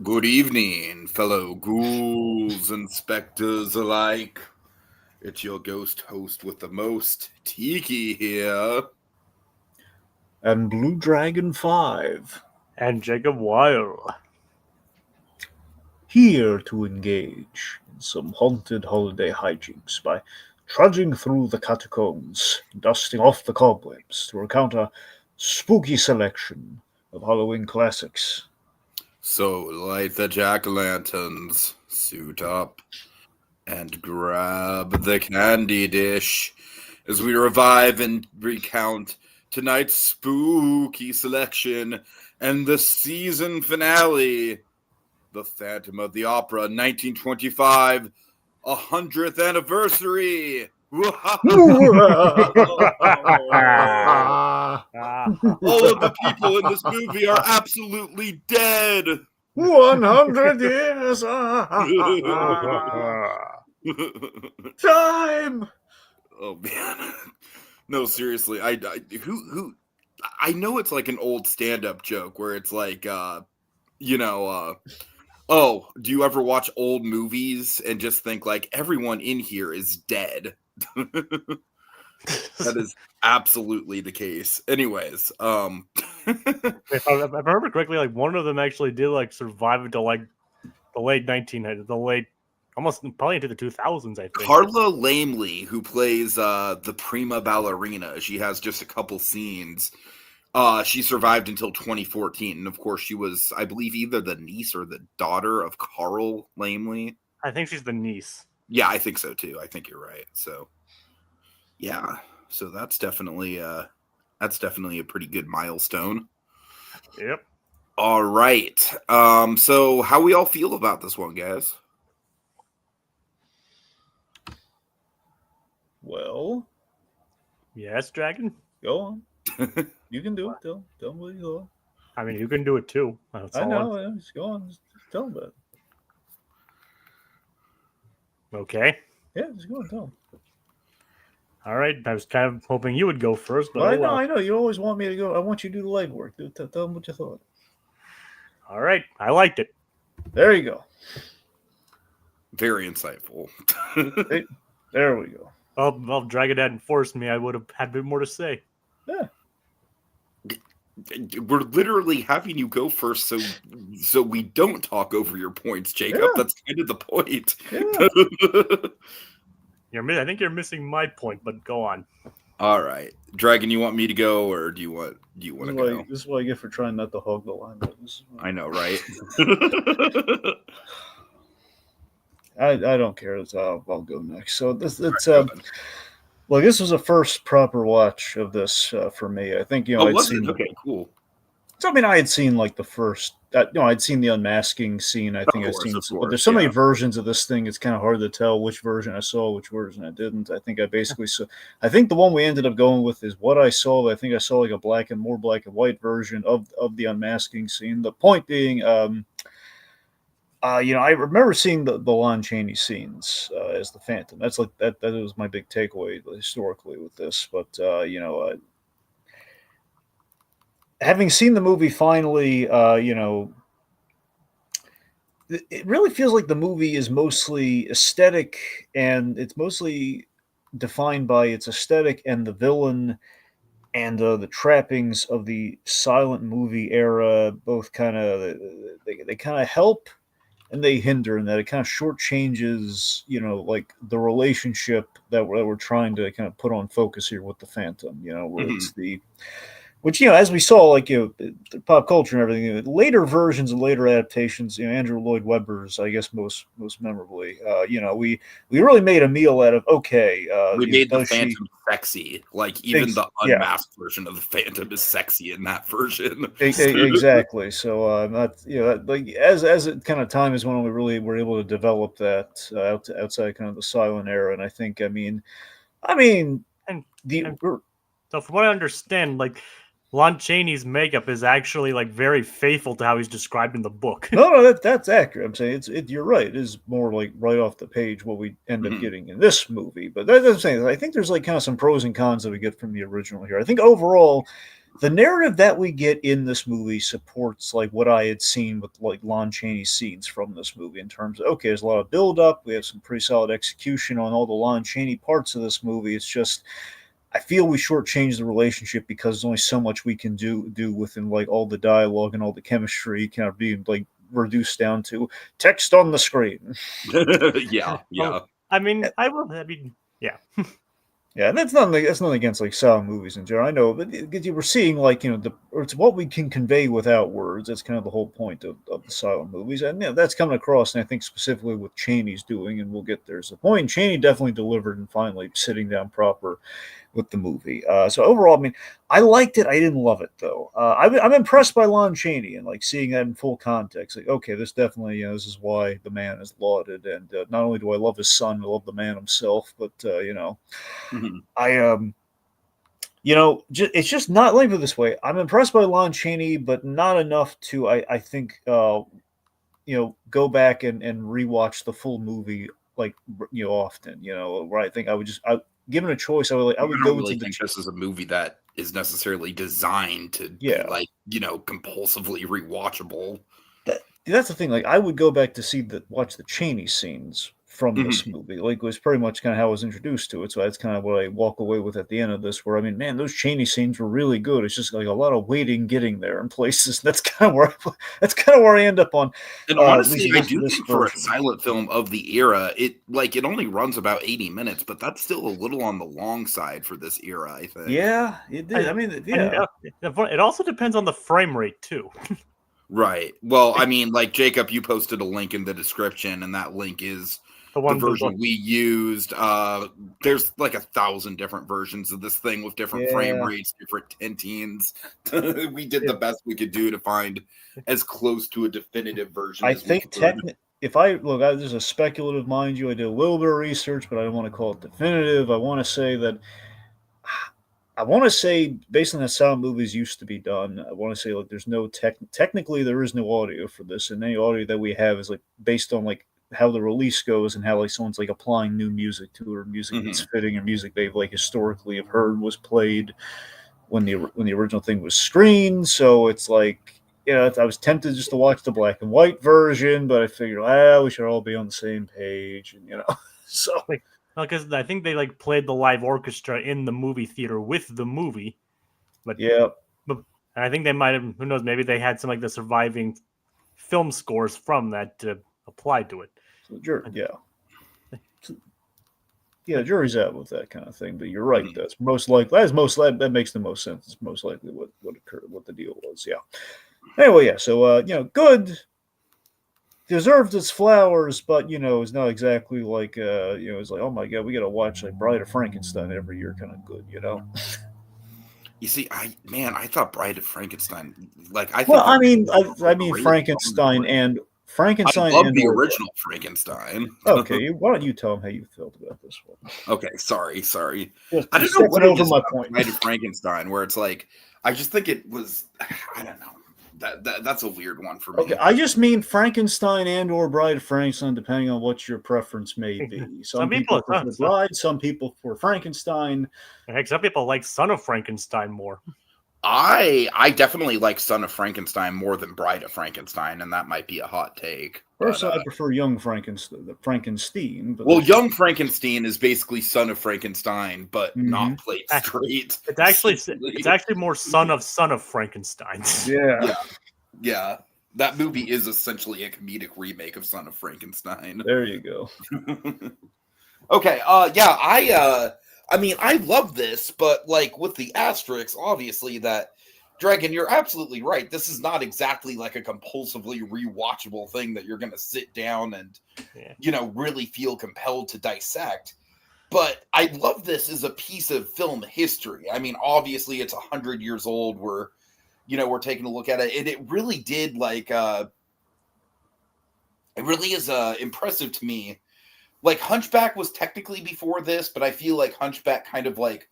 Good evening, fellow ghouls and specters alike. It's your ghost host with the most, Tiki here. And Blue Dragon 5, And Jacob Weil. here to engage in some haunted holiday hijinks by trudging through the catacombs, dusting off the cobwebs to recount a spooky selection of Halloween classics. So light the jack-o'-lanterns, suit up, and grab the candy dish as we revive and recount tonight's spooky selection and the season finale, The Phantom of the Opera 1925, 100th anniversary. All of the people in this movie are absolutely dead. 100 years! Time! Oh man, no, seriously, I know it's like an old stand-up joke where it's like, oh, do you ever watch old movies and just think like everyone in here is dead? That is absolutely the case. Anyways, If I remember correctly, like one of them actually did like survive until like the late 1900s, almost probably into the 2000s, I think. Carla Lamley, who plays the prima ballerina, she has just a couple scenes. She survived until 2014, and of course, she was, I believe, either the niece or the daughter of Carl Lamley. I think she's the niece. Yeah, I think so too. I think you're right. So, yeah, so that's definitely a pretty good milestone. Yep. All right. So how we all feel about this one, guys? Well, yes, Dragon. go on. You can do it. Tell me what you go. I mean, you can do it too. I know. Just go on. Just tell them about it. Okay. Yeah, just go on. Tell them. All right. I was kind of hoping you would go first, but Well, I know. You always want me to go. I want you to do the legwork. Tell them what you thought. All right. I liked it. There you go. Very insightful. There we go. Well, Dragon hadn't forced me. I would have had a bit more to say. Yeah. We're literally having you go first so we don't talk over your points, Jacob. Yeah. That's kind of the point. Yeah. I think you're missing my point, but go on. All right. Dragon, you want me to go or do you want to go? This is what I get for trying not to hog the line. I know, right? I don't care. I'll go next. So this this was a first proper watch of this for me. I think I'd seen. Okay, cool. So I had seen like the first. I'd seen the unmasking scene. I think I've seen. But there's so many versions of this thing. It's kind of hard to tell which version I saw, which version I didn't. I think I basically saw. I think the one we ended up going with is what I saw. I think I saw like a more black and white version of the unmasking scene. The point being. I remember seeing the Lon Chaney scenes as the Phantom. That's like that was my big takeaway historically with this. But having seen the movie finally, it really feels like the movie is mostly aesthetic, and it's mostly defined by its aesthetic and the villain and the trappings of the silent movie era. Both kind of they kind of help. And they hinder in that it kind of shortchanges, like the relationship that we're trying to kind of put on focus here with the Phantom, where it's which, as we saw, like, the pop culture and everything, later versions and later adaptations, Andrew Lloyd Webber's, I guess, most memorably, we really made a meal out of, we made the Phantom sexy. Like, even the unmasked version of the Phantom is sexy in that version. Exactly. So, like, as it kind of time is when we really were able to develop that outside kind of the silent era. And I think, so from what I understand, like, Lon Chaney's makeup is actually like very faithful to how he's described in the book. No, that's accurate. I'm saying you're right. It is more like right off the page what we end up getting in this movie. But that's what I'm saying. I think there's like kind of some pros and cons that we get from the original here. I think overall, the narrative that we get in this movie supports like what I had seen with like Lon Chaney scenes from this movie in terms of okay, there's a lot of build up, we have some pretty solid execution on all the Lon Chaney parts of this movie. It's just I feel we shortchanged the relationship because there's only so much we can do within like all the dialogue and all the chemistry kind of being like reduced down to text on the screen. Yeah. Well, I mean, yeah. Yeah, and that's nothing against like silent movies in general. I know, but because you were seeing like it's what we can convey without words. That's kind of the whole point of the silent movies, and that's coming across. And I think specifically what Chaney's doing, and we'll get there. So, point Chaney definitely delivered and finally sitting down proper with the movie. So overall, I mean, I liked it. I didn't love it though. I'm impressed by Lon Chaney and like seeing that in full context. Like, okay, this definitely, this is why the man is lauded. And not only do I love his son, I love the man himself. But Mhm. it's just not. Let me put it this way: I'm impressed by Lon Chaney, but not enough to, I think, go back and rewatch the full movie like often. Where I think given a choice, I would I go don't really to the think this is a movie that is necessarily designed to be Yeah. like, compulsively rewatchable. That's the thing. Like, I would go back to watch the Chaney scenes from this movie. Like, it was pretty much kind of how I was introduced to it. So that's kind of what I walk away with at the end of this. Where I mean, man, those Chaney scenes were really good. It's just like a lot of waiting, getting there in places. That's kind of where I end up on. And at honestly, least I this- do this think for a version. silent film of the era, it only runs about 80 minutes, but that's still a little on the long side for this era, I think. Yeah, it did. I mean, yeah. It also depends on the frame rate too. Right. Well, I mean, like Jacob, you posted a link in the description, and that link is the version we used. There's like 1,000 different versions of this thing with different frame rates, different tintings. We did the best we could do to find as close to a definitive version. I think if I look, this is a speculative, mind you. I did a little bit of research, but I don't want to call it definitive. I want to say, based on how sound movies used to be done, I want to say like there's no technically there is no audio for this, and any audio that we have is like based on like how the release goes and how like someone's like applying new music to it, or music that's fitting, or music they've like historically have heard was played when the original thing was screened. So it's like I was tempted just to watch the black and white version, but I figured we should all be on the same page, and so. Because I think they like played the live orchestra in the movie theater with the movie, but I think they might have. Who knows? Maybe they had some like the surviving film scores from that applied to it. Jury's out with that kind of thing. But you're right. That's most likely. That makes the most sense. It's most likely what occurred, what the deal was. Yeah. Anyway, So good. Deserved its flowers, but it's not exactly like it's like, oh my god, we got to watch like Bride of Frankenstein every year, kind of good, You see, I thought Bride of Frankenstein, I mean Frankenstein and Frankenstein. I love the original Frankenstein. Okay, why don't you tell them how you felt about this one? Okay, sorry. Just I don't know what over my point. Bride of Frankenstein, where it's like, I just think it was, I don't know. That's a weird one for me. Okay, I just mean Frankenstein and/or Bride of Frankenstein, depending on what your preference may be. Some people prefer Bride, some people for Frankenstein. Heck, some people like Son of Frankenstein more. I definitely like Son of Frankenstein more than Bride of Frankenstein, and that might be a hot take. Personally, I prefer Young Frankenstein. Well, Young Frankenstein is basically Son of Frankenstein, but not played straight. It's actually more Son of Frankenstein. Yeah. That movie is essentially a comedic remake of Son of Frankenstein. There you go. Okay. I mean, I love this, but like with the asterisks, obviously that. Dragon, you're absolutely right. This is not exactly like a compulsively rewatchable thing that you're going to sit down and, really feel compelled to dissect. But I love this as a piece of film history. I mean, obviously it's 100 years old. We're taking a look at it. And it really did it really is impressive to me. Like Hunchback was technically before this, but I feel like Hunchback kind of like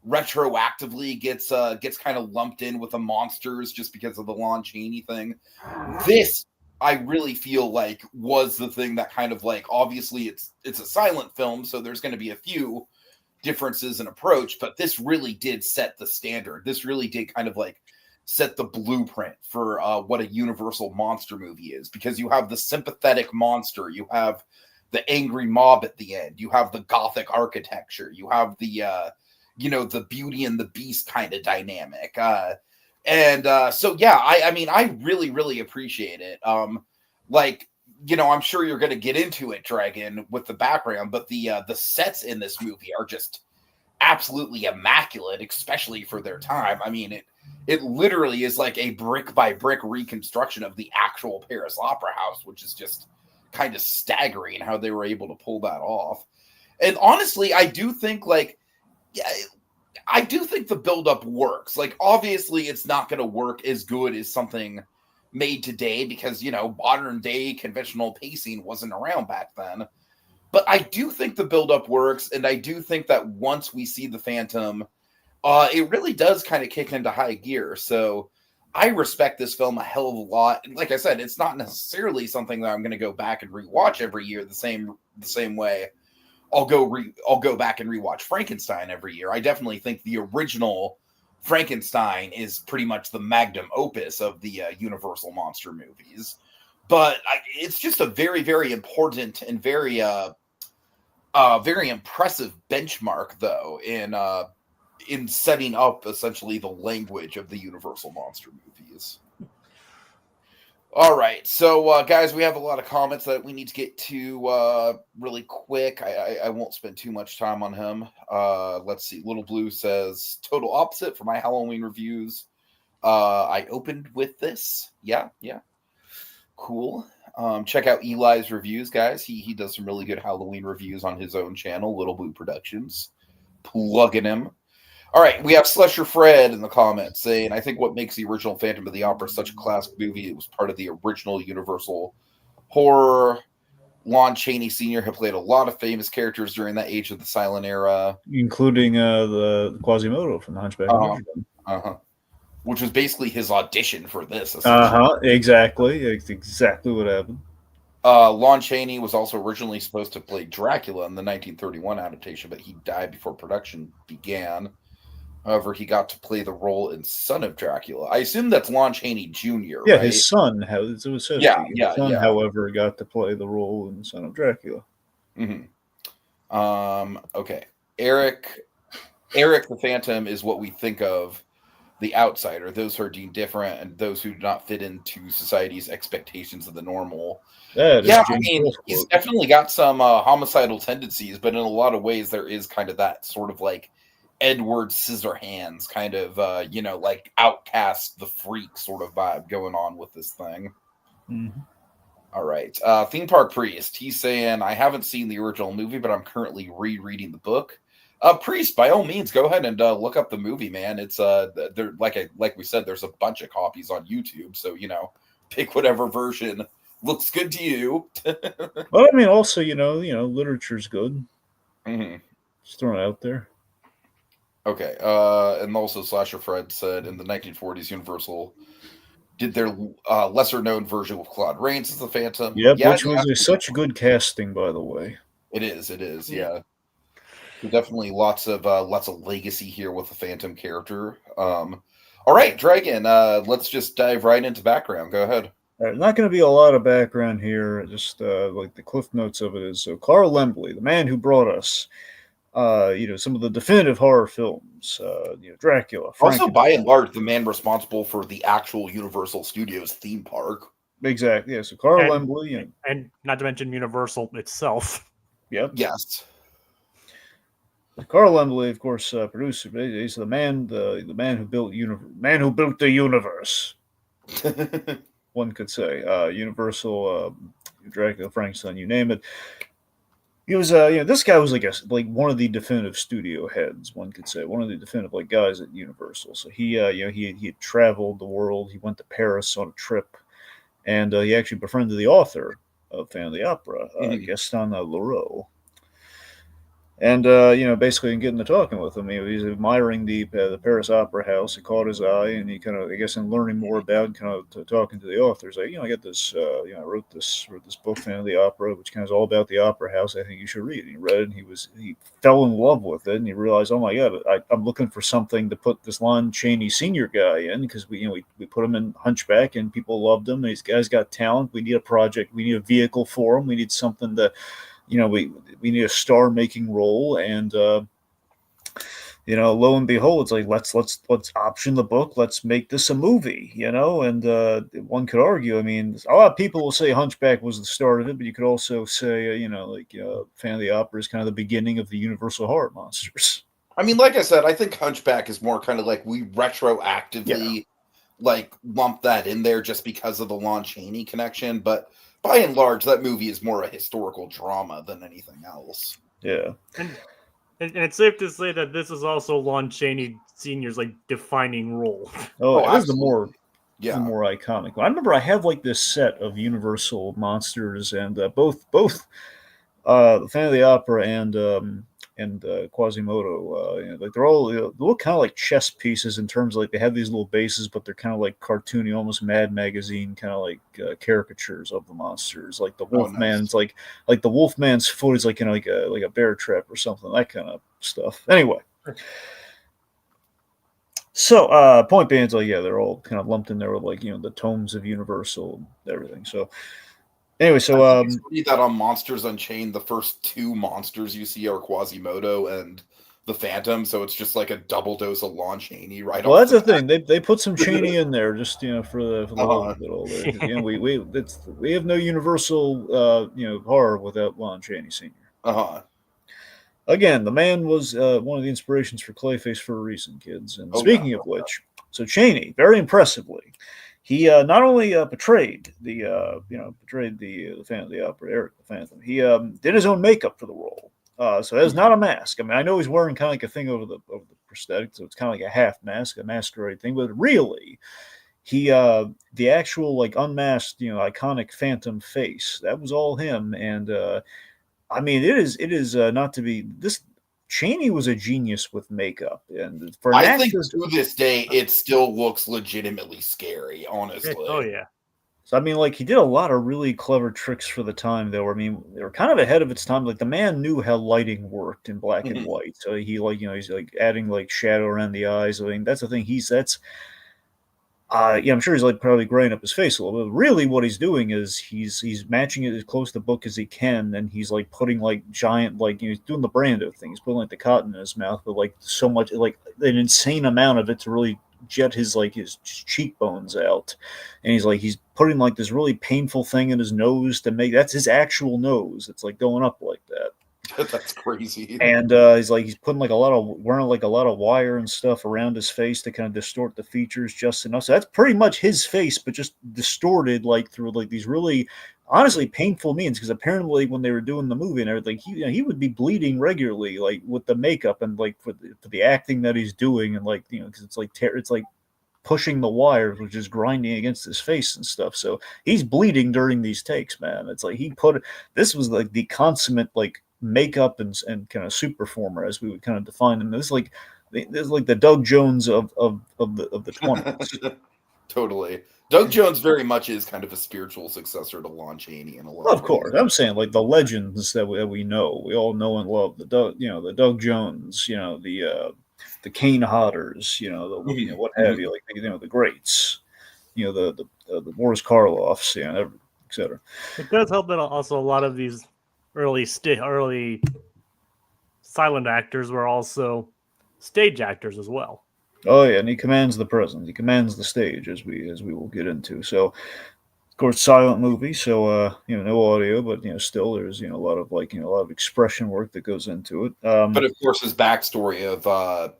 retroactively gets kind of lumped in with the monsters just because of the Lon Chaney thing. This I really feel like was the thing that kind of like, obviously it's a silent film, so there's going to be a few differences in approach, but this really did set the standard. This really did kind of like set the blueprint for what a Universal monster movie is, because you have the sympathetic monster, you have the angry mob at the end, you have the gothic architecture, you have the the Beauty and the Beast kind of dynamic, so yeah, I mean, I really, really appreciate it. I'm sure you're going to get into it, Dragon, with the background, but the sets in this movie are just absolutely immaculate, especially for their time. I mean, it literally is like a brick by brick reconstruction of the actual Paris Opera House, which is just kind of staggering how they were able to pull that off. And honestly, I do think the buildup works. Like, obviously, it's not going to work as good as something made today, because modern day conventional pacing wasn't around back then. But I do think the buildup works, and I do think that once we see the Phantom, it really does kind of kick into high gear. So I respect this film a hell of a lot. And like I said, it's not necessarily something that I'm going to go back and rewatch every year the same way I'll go back and rewatch Frankenstein every year. I definitely think the original Frankenstein is pretty much the magnum opus of the Universal monster movies. But it's just a very, very important and very impressive benchmark, though, in setting up essentially the language of the Universal monster movies. All right, so guys, we have a lot of comments that we need to get to really quick. I won't spend too much time on him. Let's see. Little Blue says, total opposite for my Halloween reviews. I opened with this. Yeah. Cool. Check out Eli's reviews, guys. He does some really good Halloween reviews on his own channel, Little Blue Productions. Plugging him. All right, we have Slusher Fred in the comments saying, I think what makes the original Phantom of the Opera such a classic movie, it was part of the original Universal horror. Lon Chaney Sr. had played a lot of famous characters during that age of the silent era. Including the Quasimodo from The Hunchback of Notre Dame. Which was basically his audition for this. Exactly. It's exactly what happened. Lon Chaney was also originally supposed to play Dracula in the 1931 adaptation, but he died before production began. However, he got to play the role in Son of Dracula. I assume that's Lon Chaney Jr., Yeah, right? his son. His son, however, got to play the role in Son of Dracula. Mm-hmm. Okay. Eric the Phantom is what we think of the outsider, those who are deemed different and those who do not fit into society's expectations of the normal. Yeah, I mean, he's definitely got some homicidal tendencies, but in a lot of ways there is kind of that sort of like Edward Scissorhands kind of, like Outcast the Freak sort of vibe going on with this thing. Mm-hmm. All right. Theme Park Priest, he's saying, I haven't seen the original movie, but I'm currently rereading the book. Priest, by all means, go ahead and look up the movie, man. It's there, like we said, there's a bunch of copies on YouTube, so pick whatever version looks good to you. Well, I mean, also, literature's good. Mm-hmm. Just throwing it out there. Okay, and also Slasher Fred said in the 1940s, Universal did their lesser-known version with Claude Rains as the Phantom. Yep, which was such good casting, by the way. It is, yeah. Definitely lots of legacy here with the Phantom character. All right, Dragon, let's just dive right into background. Go ahead. All right, not going to be a lot of background here. Just like the cliff notes of it is, so Carl Lembley, the man who brought us some of the definitive horror films, Dracula. Also, by and large, the man responsible for the actual Universal Studios theme park. Exactly. Yeah. So Carl Lembley, and not to mention Universal itself. Yep. Yes. Carl Lembley, of course, producer. He's the man who built the universe. One could say Universal, Dracula, Frankenstein, you name it. He was, this guy was like one of the definitive studio heads. One could say one of the definitive guys at Universal. So he had traveled the world. He went to Paris on a trip, and he actually befriended the author of Phantom of the Opera, Gaston Leroux. And basically, in getting to talking with him, he's admiring the Paris Opera House. It caught his eye, and he kind of, I guess, in learning more about, kind of talking to the authors, like, I got this, I wrote this book, Fan of the Opera, which kind of is all about the Opera House. I think you should read it. He read it, and he fell in love with it, and he realized, oh my God, I'm looking for something to put this Lon Chaney Sr. guy in, because we put him in Hunchback, and people loved him. And these guys got talent. We need a project. We need a vehicle for him. We need something to. We need a star-making role, and lo and behold, it's like let's option the book, let's make this a movie, and one could argue. I mean, a lot of people will say Hunchback was the start of it, but you could also say, Fan of the Opera is kind of the beginning of the Universal horror monsters. I mean, like I said, I think Hunchback is more kind of like we retroactively like lump that in there just because of the Lon Chaney connection, but by and large, that movie is more a historical drama than anything else. Yeah. And it's safe to say that this is also Lon Chaney Sr.'s like defining role. This is the more iconic one. I remember I have like this set of Universal monsters, and both the Fan of the Opera and Quasimodo, like they're all, they look kind of like chess pieces in terms of like they have these little bases, but they're kind of like cartoony, almost Mad Magazine kind of like caricatures of the monsters. Like the Wolfman's like the Wolfman's foot is like like a bear trap or something, that kind of stuff. Anyway, so point being, it's like they're all kind of lumped in there with like the tomes of Universal and everything. So. Anyway, so read that on Monsters Unchained. The first two monsters you see are Quasimodo and the Phantom, so it's just like a double dose of Lon Chaney, right? Well, that's the thing. They put some Chaney in there just for the whole of it all there. We have no Universal horror without Lon Chaney Sr. Again, the man was one of the inspirations for Clayface for a reason, kids. And speaking of which, so Chaney, very impressively. He not only portrayed the Fan of the Opera, Eric the Phantom. He did his own makeup for the role. So that's not a mask. I mean, I know he's wearing kind of like a thing over the prosthetic, so it's kind of like a half mask, a masquerade thing. But really, he the actual like unmasked, iconic Phantom face, that was all him. And I mean, it is not to be this. Chaney was a genius with makeup, and for an actor, think to this day it still looks legitimately scary, honestly. Oh yeah. So I mean, like he did a lot of really clever tricks for the time, though. I mean, they were kind of ahead of its time. Like the man knew how lighting worked in black and white, so he he's like adding like shadow around the eyes. I mean, that's the thing. I'm sure he's like probably graying up his face a little bit. Really, what he's doing is he's matching it as close to the book as he can, and he's like putting like giant he's doing the Brando thing. He's putting like the cotton in his mouth, but like so much like an insane amount of it to really jet his cheekbones out, and he's putting like this really painful thing in his nose to make that's his actual nose. It's like going up like that. That's crazy. And he's putting wearing a lot of wire and stuff around his face to kind of distort the features just enough. So that's pretty much his face, but just distorted through these really honestly painful means. Because apparently when they were doing the movie and everything, he would be bleeding regularly, like with the makeup and like for the acting that he's doing, and because it's like pushing the wires, which is grinding against his face and stuff. So he's bleeding during these takes, man. It's like this was like the consummate makeup and kind of suit performer, as we would kind of define him. This is like the Doug Jones of the 20s. Totally. Doug Jones very much is kind of a spiritual successor to Lon Chaney in a lot. Of course, I'm saying like the legends that we know, we all know and love. The Doug Jones, the Kane Hodders, what have you, the greats, the Boris Karloffs, etc. It does help that also a lot of these early silent actors were also stage actors as well. Oh yeah, and he commands the presence. He commands the stage, as we will get into. So, of course, silent movie, so no audio, but still there's a lot of expression work that goes into it. But of course, his backstory of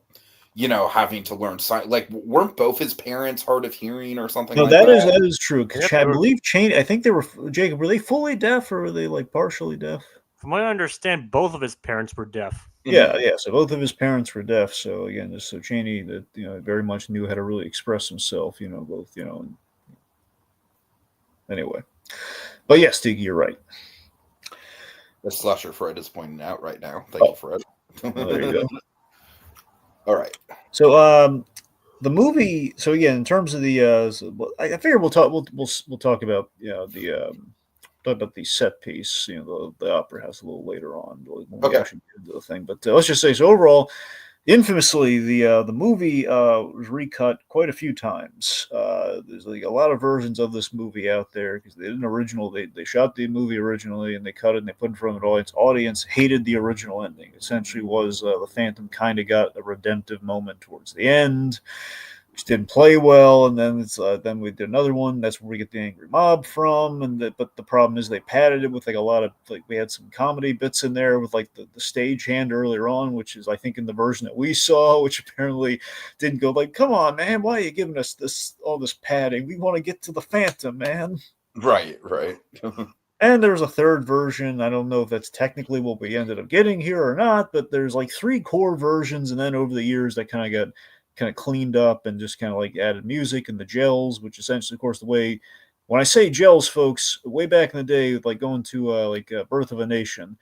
having to learn sign, weren't both his parents hard of hearing or something? No, that is true. Because I believe Chaney, I think they were Jacob. Were they fully deaf or were they partially deaf? From what I understand, both of his parents were deaf. Yeah. So both of his parents were deaf. So again, so Chaney that very much knew how to really express himself. Both. Anyway, but yes, Tiki, you're right. As Slasher Fred is pointing out right now. Thank you, Fred. Well, there you go. All right. So the movie. So again, in terms of the, I figure we'll talk. We'll talk about talk about the set piece. The opera house a little later on when we actually get into the thing. But let's just say so. Overall, infamously, the movie was recut quite a few times. There's like a lot of versions of this movie out there because they didn't original. They shot the movie originally and they cut it and they put it in front of an audience. Audience hated the original ending. Essentially, was the Phantom kind of got a redemptive moment towards the end, which didn't play well, and then we did another one. That's where we get the angry mob from, but the problem is they padded it with like a lot of we had some comedy bits in there with like the stage hand earlier on, which is I think in the version that we saw, which apparently didn't go like, come on, man, why are you giving us all this padding? We want to get to the Phantom, man. Right. And there's a third version. I don't know if that's technically what we ended up getting here or not, but there's like 3 core versions, and then over the years that kind of cleaned up and just kind of like added music and the gels, which essentially, of course, the way when I say gels, folks, way back in the day, like going to Birth of a Nation,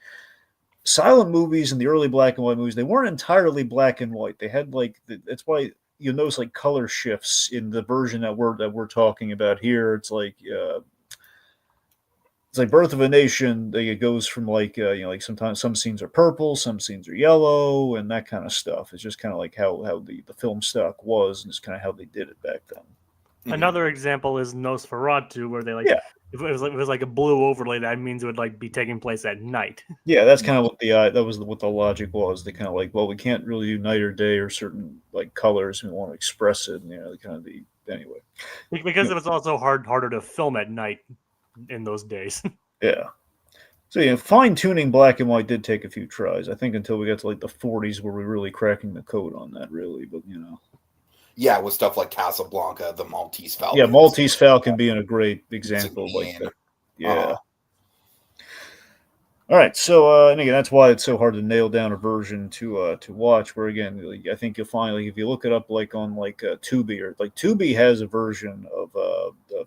silent movies and the early black and white movies, they weren't entirely black and white. They had that's why you'll notice like color shifts in the version that we're talking about here. It's like Birth of a Nation. It goes from like sometimes some scenes are purple, some scenes are yellow, and that kind of stuff. It's just kind of like how the film stock was, and it's kind of how they did it back then. Another example is Nosferatu, where they if it was like a blue overlay, that means it would like be taking place at night. Yeah, that's kind of what what the logic was. They kind of like, well, we can't really do night or day or certain like colors. We want to express it, and anyway. Because it was also harder to film at night in those days. Yeah. So fine tuning black and white did take a few tries. I think until we got to like the 40s where we really cracking the code on that, really. But yeah, with stuff like Casablanca, the Maltese Falcon. Yeah, Maltese Falcon being a great example. Like that. Yeah. All right. So and again, that's why it's so hard to nail down a version to watch. Where again, I think you'll find like if you look it up like on Tubi or like Tubi has a version of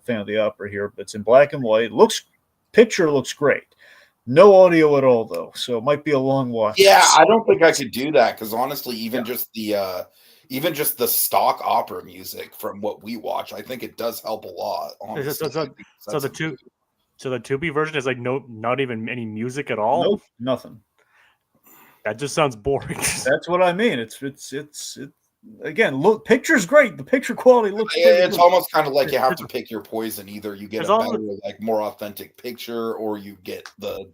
Phantom of the Opera here, but it's in black and white. Picture looks great. No audio at all though, so it might be a long watch. Yeah, I don't think I could do that because honestly, even just the stock opera music from what we watch, I think it does help a lot. Honestly. So the Tubi version is like not even any music at all. Nope, nothing. That just sounds boring. That's what I mean. It's again, picture's great. The picture quality looks. It's almost kind of like you have to pick your poison. Either you get a better, like more authentic picture, or you get the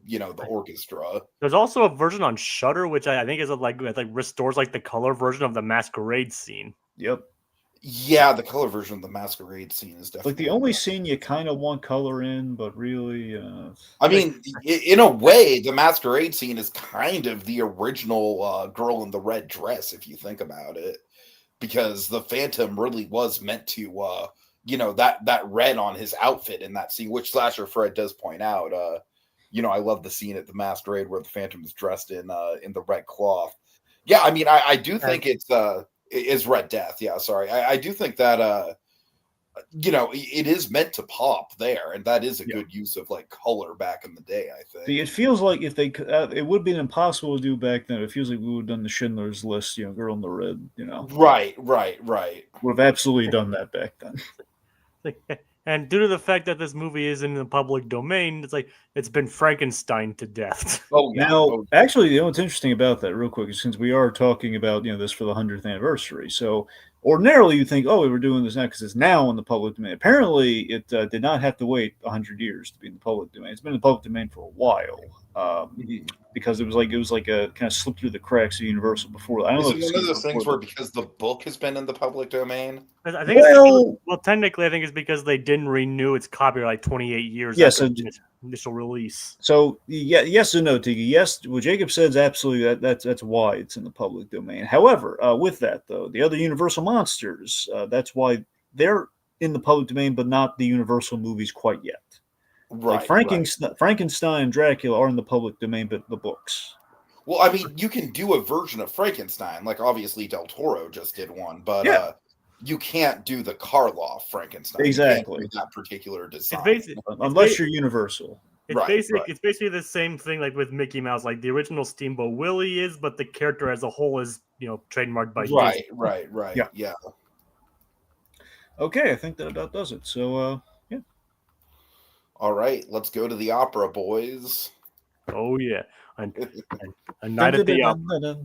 orchestra. There's also a version on Shudder, which I think is like restores like the color version of the Masquerade scene. Yep. Yeah, the color version of the Masquerade scene is definitely like the only scene you kind of want color in, but really, I mean, in a way, the Masquerade scene is kind of the original girl in the red dress, if you think about it, because the Phantom really was meant to, that red on his outfit in that scene, which Slasher Fred does point out. I love the scene at the Masquerade where the Phantom is dressed in the red cloth. Yeah, I mean, I do think it's Red Death. Yeah, sorry. I do think that, it is meant to pop there, and that is a good use of like color back in the day, I think. It feels like if they it would have been impossible to do back then. It feels like we would have done the Schindler's List, Girl in the Red, Right. Would have absolutely done that back then. And due to the fact that this movie is in the public domain, it's like it's been Frankenstein to death. Oh, yeah. Now, actually, what's interesting about that, real quick, is since we are talking about this for the 100th anniversary, so ordinarily you think, we were doing this now because it's now in the public domain. Apparently, it did not have to wait 100 years to be in the public domain. It's been in the public domain for a while. Because it was like a kind of slipped through the cracks of Universal before. I don't know. Is it one of those things where because the book has been in the public domain? I think technically, I think it's because they didn't renew its copyright 28 years after its initial release. So yes and no, Tiki. Yes, what Jacob said is absolutely that's why it's in the public domain. However, with that though, the other Universal monsters, that's why they're in the public domain, but not the Universal movies quite yet. Right, Frankenstein and Dracula are in the public domain, but the books. Well, I mean, you can do a version of Frankenstein, like obviously Del Toro just did one, but you can't do the Karloff Frankenstein. Exactly, that particular design, unless you're Universal. It's basically the same thing like with Mickey Mouse. Like the original Steamboat Willie is, but the character as a whole is, trademarked by Disney. Right. Yeah. Okay, I think that about does it. So, yeah. All right, let's go to the opera, boys. Oh yeah, a night at the opera.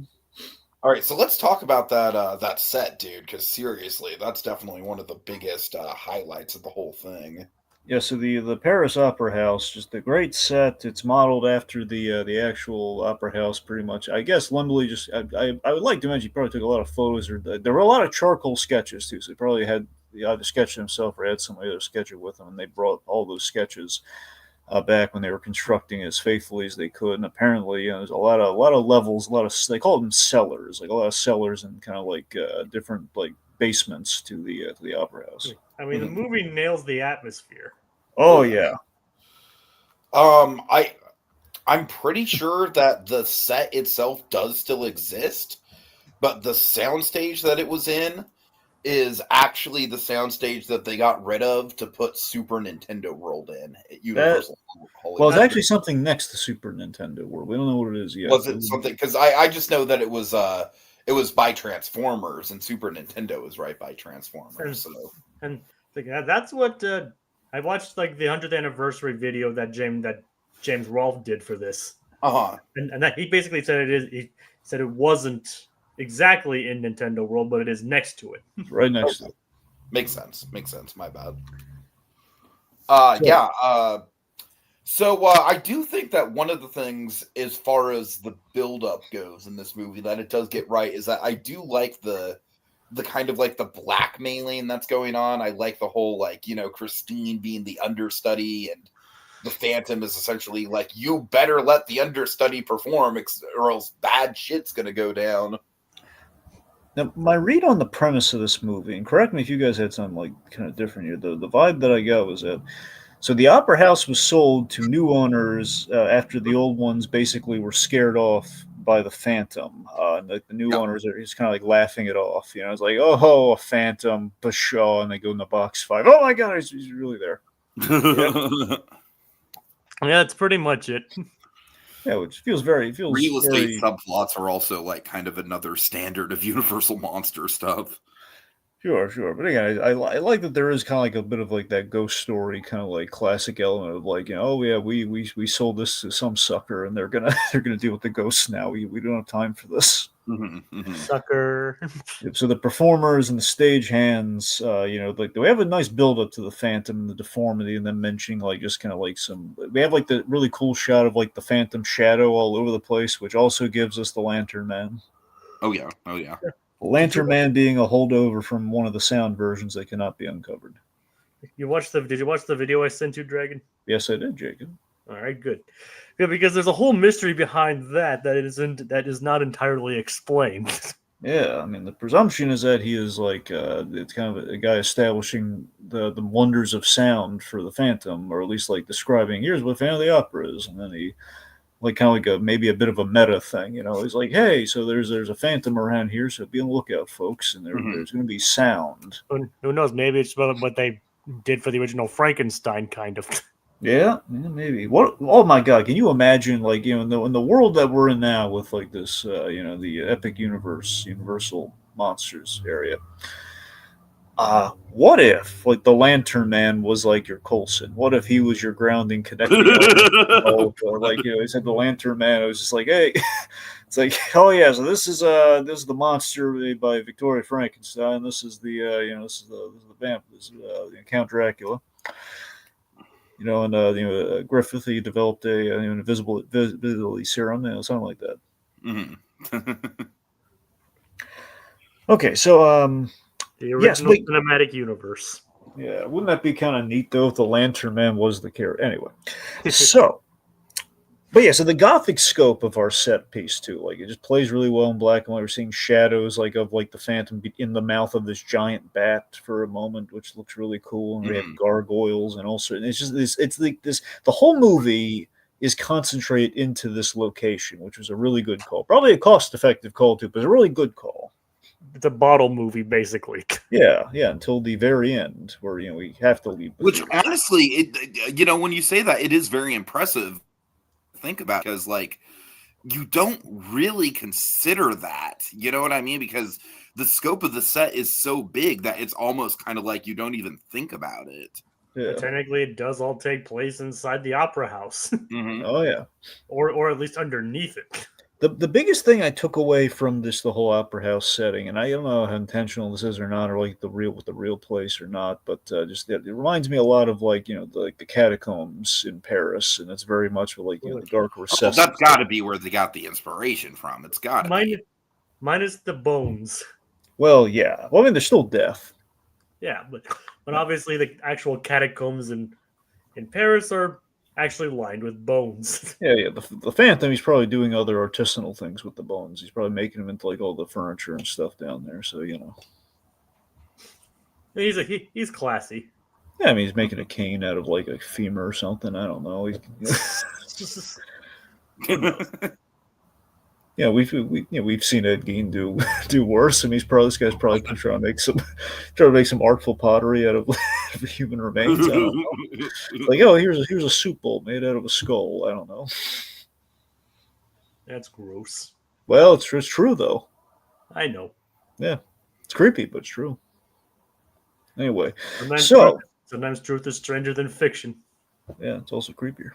All right, so let's talk about that set, dude. Because seriously, that's definitely one of the biggest highlights of the whole thing. Yeah, so the Paris Opera House, just a great set. It's modeled after the actual opera house, pretty much. I guess Lemley just I would like to mention he probably took a lot of photos, or there were a lot of charcoal sketches too. So he probably had either sketched himself or had somebody to sketch it with him, and they brought all those sketches back when they were constructing as faithfully as they could. And apparently, there's a lot of levels, they call them cellars, like a lot of cellars and kind of like different like basements to the opera house. I mean, the movie nails the atmosphere. Oh yeah. I'm pretty sure that the set itself does still exist, but the soundstage that it was in is actually the soundstage that they got rid of to put Super Nintendo World in at Universal. Well, it's actually something next to Super Nintendo World. We don't know what it is yet. Was it something? Because I just know that it was by Transformers, and Super Nintendo was right by Transformers. And that's what I watched, like the 100th anniversary video that James Rolfe did for this. And that he basically said he said it wasn't exactly in Nintendo World, but it is next to it. Right next to it. Makes sense. My bad. So I do think that one of the things, as far as the build-up goes in this movie, that it does get right is that I do like the kind of like the blackmailing that's going on. I like the whole Christine being the understudy, and the Phantom is essentially like, you better let the understudy perform or else bad shit's gonna go down. Now, my read on the premise of this movie, and correct me if you guys had something like kind of different here, the vibe that I got was that so the opera house was sold to new owners after the old ones basically were scared off by the Phantom. The new owners are just kind of like laughing it off. It's like, oh, a Phantom, pshaw, and they go in the box 5. Oh my God, he's really there. Yeah, that's pretty much it. Yeah, which feels real estate subplots are also like kind of another standard of Universal monster stuff. Sure. But again, I like that there is kind of like a bit of like that ghost story kind of like classic element of like, oh yeah, we sold this to some sucker and they're gonna deal with the ghosts now. We don't have time for this. Sucker. So the performers and the stage hands, like we have a nice build up to the Phantom and the deformity, and then mentioning like just kind of like we have like the really cool shot of like the Phantom shadow all over the place, which also gives us the Lantern Man. Oh yeah. The Lantern Man being a holdover from one of the sound versions that cannot be uncovered. Did you watch the video I sent you, Dragon? Yes, I did, Jacob. All right, good. Yeah, because there's a whole mystery behind that is not entirely explained. Yeah, I mean, the presumption is that he is like it's kind of a guy establishing the wonders of sound for the Phantom, or at least like describing here's what Phantom of the Opera is, and then he like kind of like maybe a bit of a meta thing, He's like, hey, so there's a Phantom around here, so be on the lookout, folks, and there's going to be sound. Who knows? Maybe it's what they did for the original Frankenstein, kind of. Yeah, maybe. What? Oh my God! Can you imagine, like, in the world that we're in now, with like this, the epic Universal monsters area. What if, like, the Lantern Man was like your Coulson? What if he was your grounding connecting element? Like, he said the Lantern Man. It was just like, hey, it's like, oh yeah, so this is the monster made by Victoria Frankenstein. This is the this is the vamp. This is Count Dracula. Griffith, he developed a invisibility serum, something like that. Okay, so the original cinematic universe. Yeah, wouldn't that be kind of neat though if the Lantern Man was the character? Anyway, so the Gothic scope of our set piece too, like it just plays really well in black and white. We're seeing shadows of the Phantom in the mouth of this giant bat for a moment, which looks really cool. And we have gargoyles and also, and it's just the whole movie is concentrated into this location, which was a really good call. Probably a cost-effective call too, but a really good call. it's a bottle movie basically. Yeah, until the very end, where we have to leave. Which honestly, when you say that, it is very impressive. Think about it, because like you don't really consider that, you know what I mean? Because the scope of the set is so big that it's almost kind of like you don't even think about it. Yeah. But technically, it does all take place inside the opera house. Mm-hmm. Oh yeah, or at least underneath it. The biggest thing I took away from the whole opera house setting, and I don't know how intentional this is or not, or like the real place or not, but just it reminds me a lot of like the catacombs in Paris, and it's very much like the dark recesses. That's got to be where they got the inspiration from. It's got to be. Minus the bones. Well, yeah. Well, I mean, there's still death. Yeah, but obviously the actual catacombs in Paris are actually lined with bones. Yeah. The Phantom, he's probably doing other artisanal things with the bones. He's probably making them into like all the furniture and stuff down there. So he's classy. Yeah, I mean, he's making a cane out of like a femur or something. I don't know. Yeah, we've seen Ed Gein do worse. I mean, this guy's probably trying to make some artful pottery out of human remains. I don't know. Like, here's a soup bowl made out of a skull. I don't know. That's gross. Well, it's true though. I know. Yeah, it's creepy, but it's true. Anyway, sometimes truth is stranger than fiction. Yeah, it's also creepier.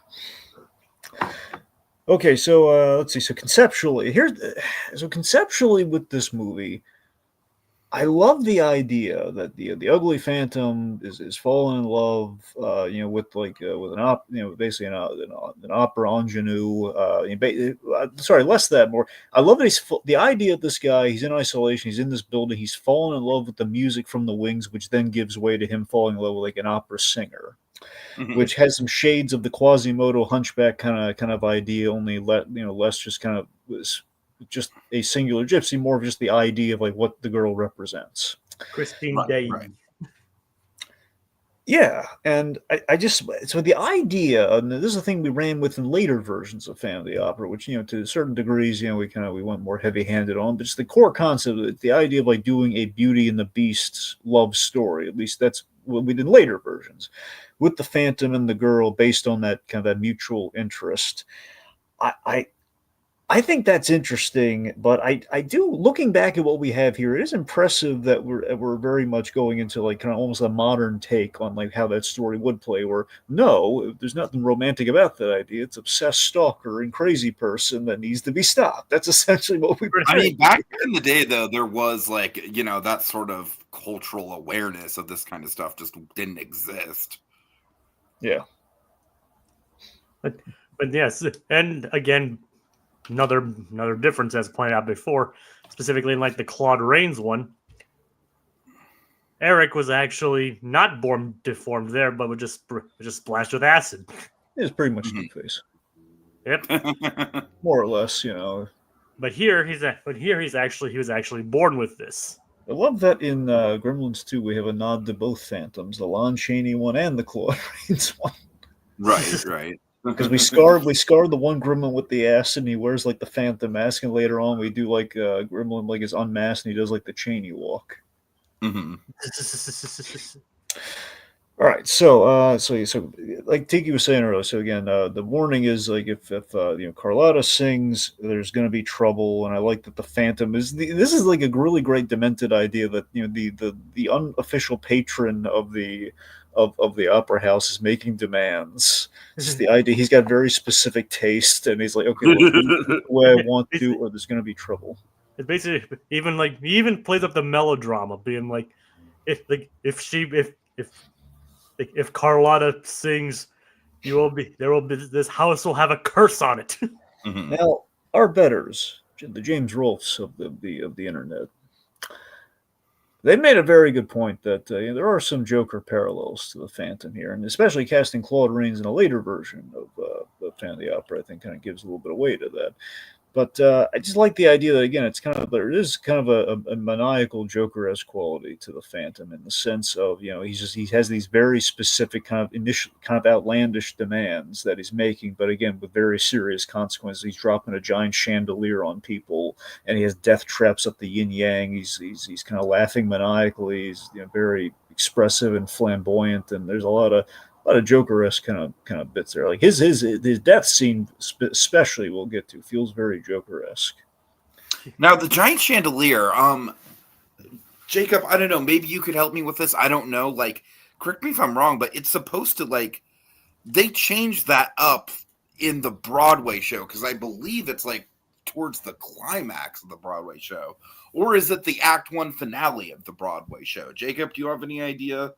Okay, so let's see. So conceptually with this movie, I love the idea that the ugly Phantom is falling in love, with with an basically an opera ingenue. Sorry, less that more. I love that the idea of this guy. He's in isolation. He's in this building. He's fallen in love with the music from the wings, which then gives way to him falling in love with like an opera singer. Mm-hmm. Which has some shades of the Quasimodo Hunchback kind of idea, only less just kind of just a singular gypsy, more of just the idea of like what the girl represents. Christine Day. Right. Yeah, and I just so the idea, and this is a thing we ran with in later versions of Phantom of the Opera, which to certain degrees, we went more heavy-handed on, but just the core concept, the idea of like doing a Beauty and the Beast love story. At least that's what we did in later versions, with the Phantom and the girl based on that kind of that mutual interest. I think that's interesting, but I do, looking back at what we have here, it is impressive that we're very much going into like kind of almost a modern take on like how that story would play, where no, there's nothing romantic about that idea. It's obsessed stalker and crazy person that needs to be stopped. That's essentially what we were doing. I mean, back in the day, though, there was like, that sort of cultural awareness of this kind of stuff just didn't exist. Yeah. But yes, and again, another difference, as pointed out before, specifically in like the Claude Rains one, Eric was actually not born deformed there, but was just splashed with acid. It was pretty much Two-Face. Yep, more or less, But here he was actually born with this. I love that in Gremlins 2 we have a nod to both Phantoms, the Lon Chaney one and the Claude Rains one. Right. Because we scarred the one gremlin with the acid, and he wears like the Phantom mask, and later on we do like gremlin like is unmasked and he does like the Chaney walk. Mm-hmm. All right, so like Tiki was saying earlier, so again, the warning is like if Carlotta sings, there's going to be trouble, and I like that the Phantom is this is like a really great demented idea that the unofficial patron of the opera house is making demands. It's just the idea he's got very specific taste, and he's like, okay, well, the way I want to, or there's going to be trouble. It's basically he even plays up the melodrama, being like, if Carlotta sings, this house will have a curse on it. Mm-hmm. Now, our betters, the James Rolfes of the internet, they made a very good point that there are some Joker parallels to the Phantom here, and especially casting Claude Rains in a later version of Phantom of the Opera, I think kind of gives a little bit of weight to that. But I just like the idea that, again, there is kind of a maniacal Joker-esque quality to the Phantom, in the sense of, he has these very specific kind of outlandish demands that he's making, but again with very serious consequences. He's dropping a giant chandelier on people, and he has death traps up the yin yang. He's kind of laughing maniacally. He's very expressive and flamboyant, and there's a lot of Joker-esque kind of bits there. Like his death scene, especially, we'll get to, feels very Joker-esque. Now the giant chandelier, Jacob, I don't know. Maybe you could help me with this. I don't know. Like, correct me if I'm wrong, but it's supposed to, like, they changed that up in the Broadway show, because I believe it's like towards the climax of the Broadway show, or is it the Act 1 finale of the Broadway show? Jacob, do you have any idea?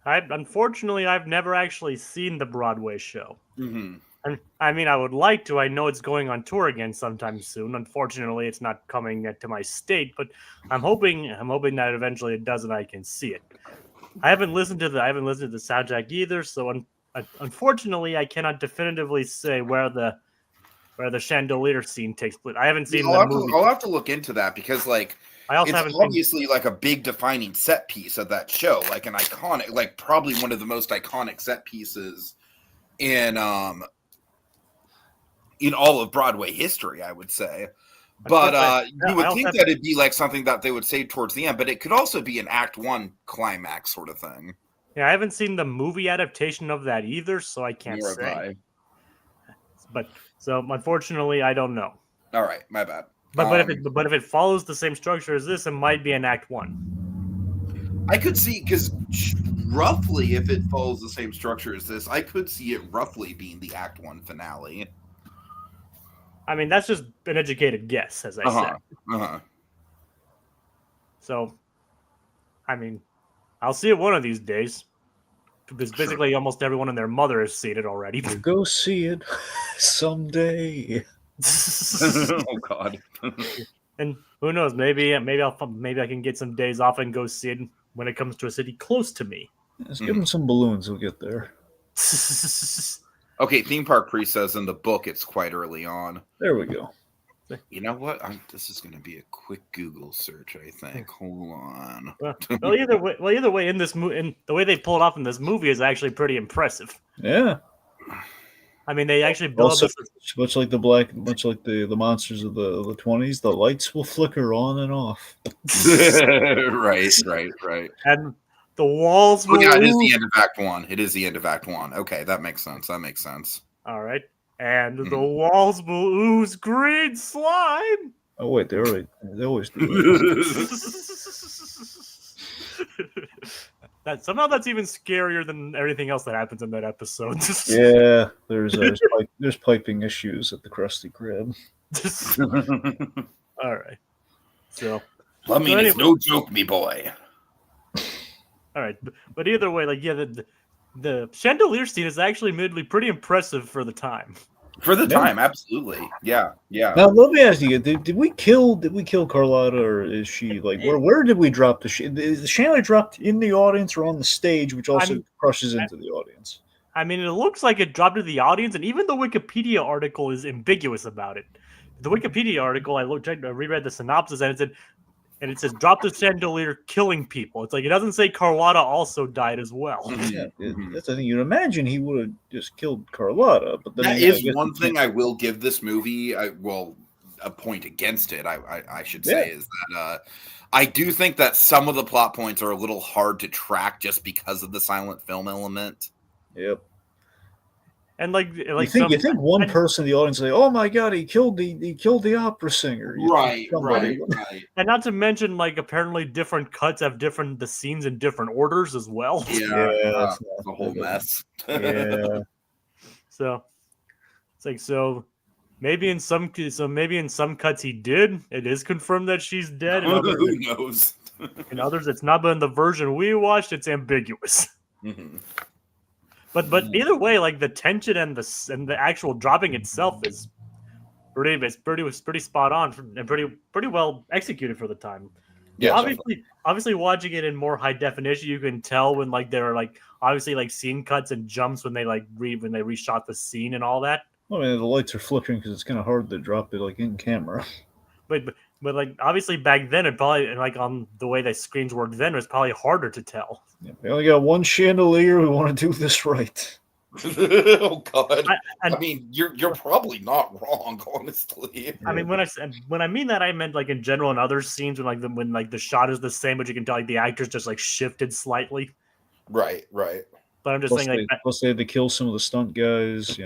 Unfortunately, I've never actually seen the Broadway show. Mm-hmm. And I mean, I would like to. I know it's going on tour again sometime soon. Unfortunately, it's not coming to my state, but I'm hoping that eventually it does and I can see it. I haven't listened to the soundtrack either, so unfortunately, I cannot definitively say where the chandelier scene takes place. I haven't seen the movie. I'll have to look into that, because like, it's obviously like a big defining set piece of that show, like an iconic, like probably one of the most iconic set pieces in all of Broadway history, I would say. But you would think that it'd be like something that they would say towards the end, but it could also be an Act 1 climax sort of thing. Yeah, I haven't seen the movie adaptation of that either, so I can't say. But so unfortunately, I don't know. All right, my bad. But if it follows the same structure as this, it might be an Act 1. I could see, because roughly, if it follows the same structure as this, I could see it roughly being the Act 1 finale. I mean, that's just an educated guess, as I said. So, I mean, I'll see it one of these days. Because basically almost everyone and their mother has seen it already. We'll go see it someday. Oh God! And who knows? Maybe I can get some days off and go see it when it comes to a city close to me. Let's give them some balloons. We'll get there. Okay, Theme Park Priest says in the book it's quite early on. There we go. You know what? This is going to be a quick Google search, I think. Hold on. Well, either way, in this in the way they pull it off in this movie is actually pretty impressive. Yeah. I mean, they actually build also, much like the monsters of the 20s, the lights will flicker on and off. Right. And the walls will it is the end of Act 1. It is the end of Act 1. Okay, that makes sense. All right. And the walls will ooze green slime. Oh wait, they always do that. Somehow that's even scarier than everything else that happens in that episode. Yeah, there's piping issues at the Krusty Krab. All right. So, it's no joke, me boy. All right, but either way, like, yeah, the chandelier scene is actually admittedly pretty impressive for the time. For the time, absolutely. Yeah. Now let me ask you: Did we kill Carlotta, or is she like where did we drop the chandelier dropped in the audience or on the stage, which also crushes into the audience? I mean, it looks like it dropped to the audience, and even the Wikipedia article is ambiguous about it. The Wikipedia article, I reread the synopsis, and it says drop the chandelier, killing people. It's like it doesn't say Carlotta also died as well. Yeah, that's the thing. You'd imagine he would have just killed Carlotta, but that is one thing I will give this movie. A point against it, I should say, is that I do think that some of the plot points are a little hard to track just because of the silent film element. Yep. And like you think one person in the audience say, "Oh my God, he killed the opera singer," right. And not to mention, like, apparently different cuts have the scenes in different orders as well. Yeah, that's a whole mess. Yeah. So it's like maybe in some cuts he did. It is confirmed that she's dead. And who knows? In others, it's not. But in the version we watched, it's ambiguous. Mm-hmm. But either way, like, the tension and the actual dropping itself is pretty spot on and pretty well executed for the time. Yeah. Obviously, watching it in more high definition, you can tell when there are obviously scene cuts and jumps when they reshot the scene and all that. I mean, the lights are flickering because it's kind of hard to drop it like in camera. But like obviously back then it probably like on the way that screens worked then it was probably harder to tell. Yeah, we only got one chandelier. We want to do this right. Oh God! I mean, you're probably not wrong, honestly. I mean, when I mean that, I meant like in general in other scenes when the shot is the same, but you can tell like the actors just like shifted slightly. Right. But I'm just saying like plus they had to kill some of the stunt guys,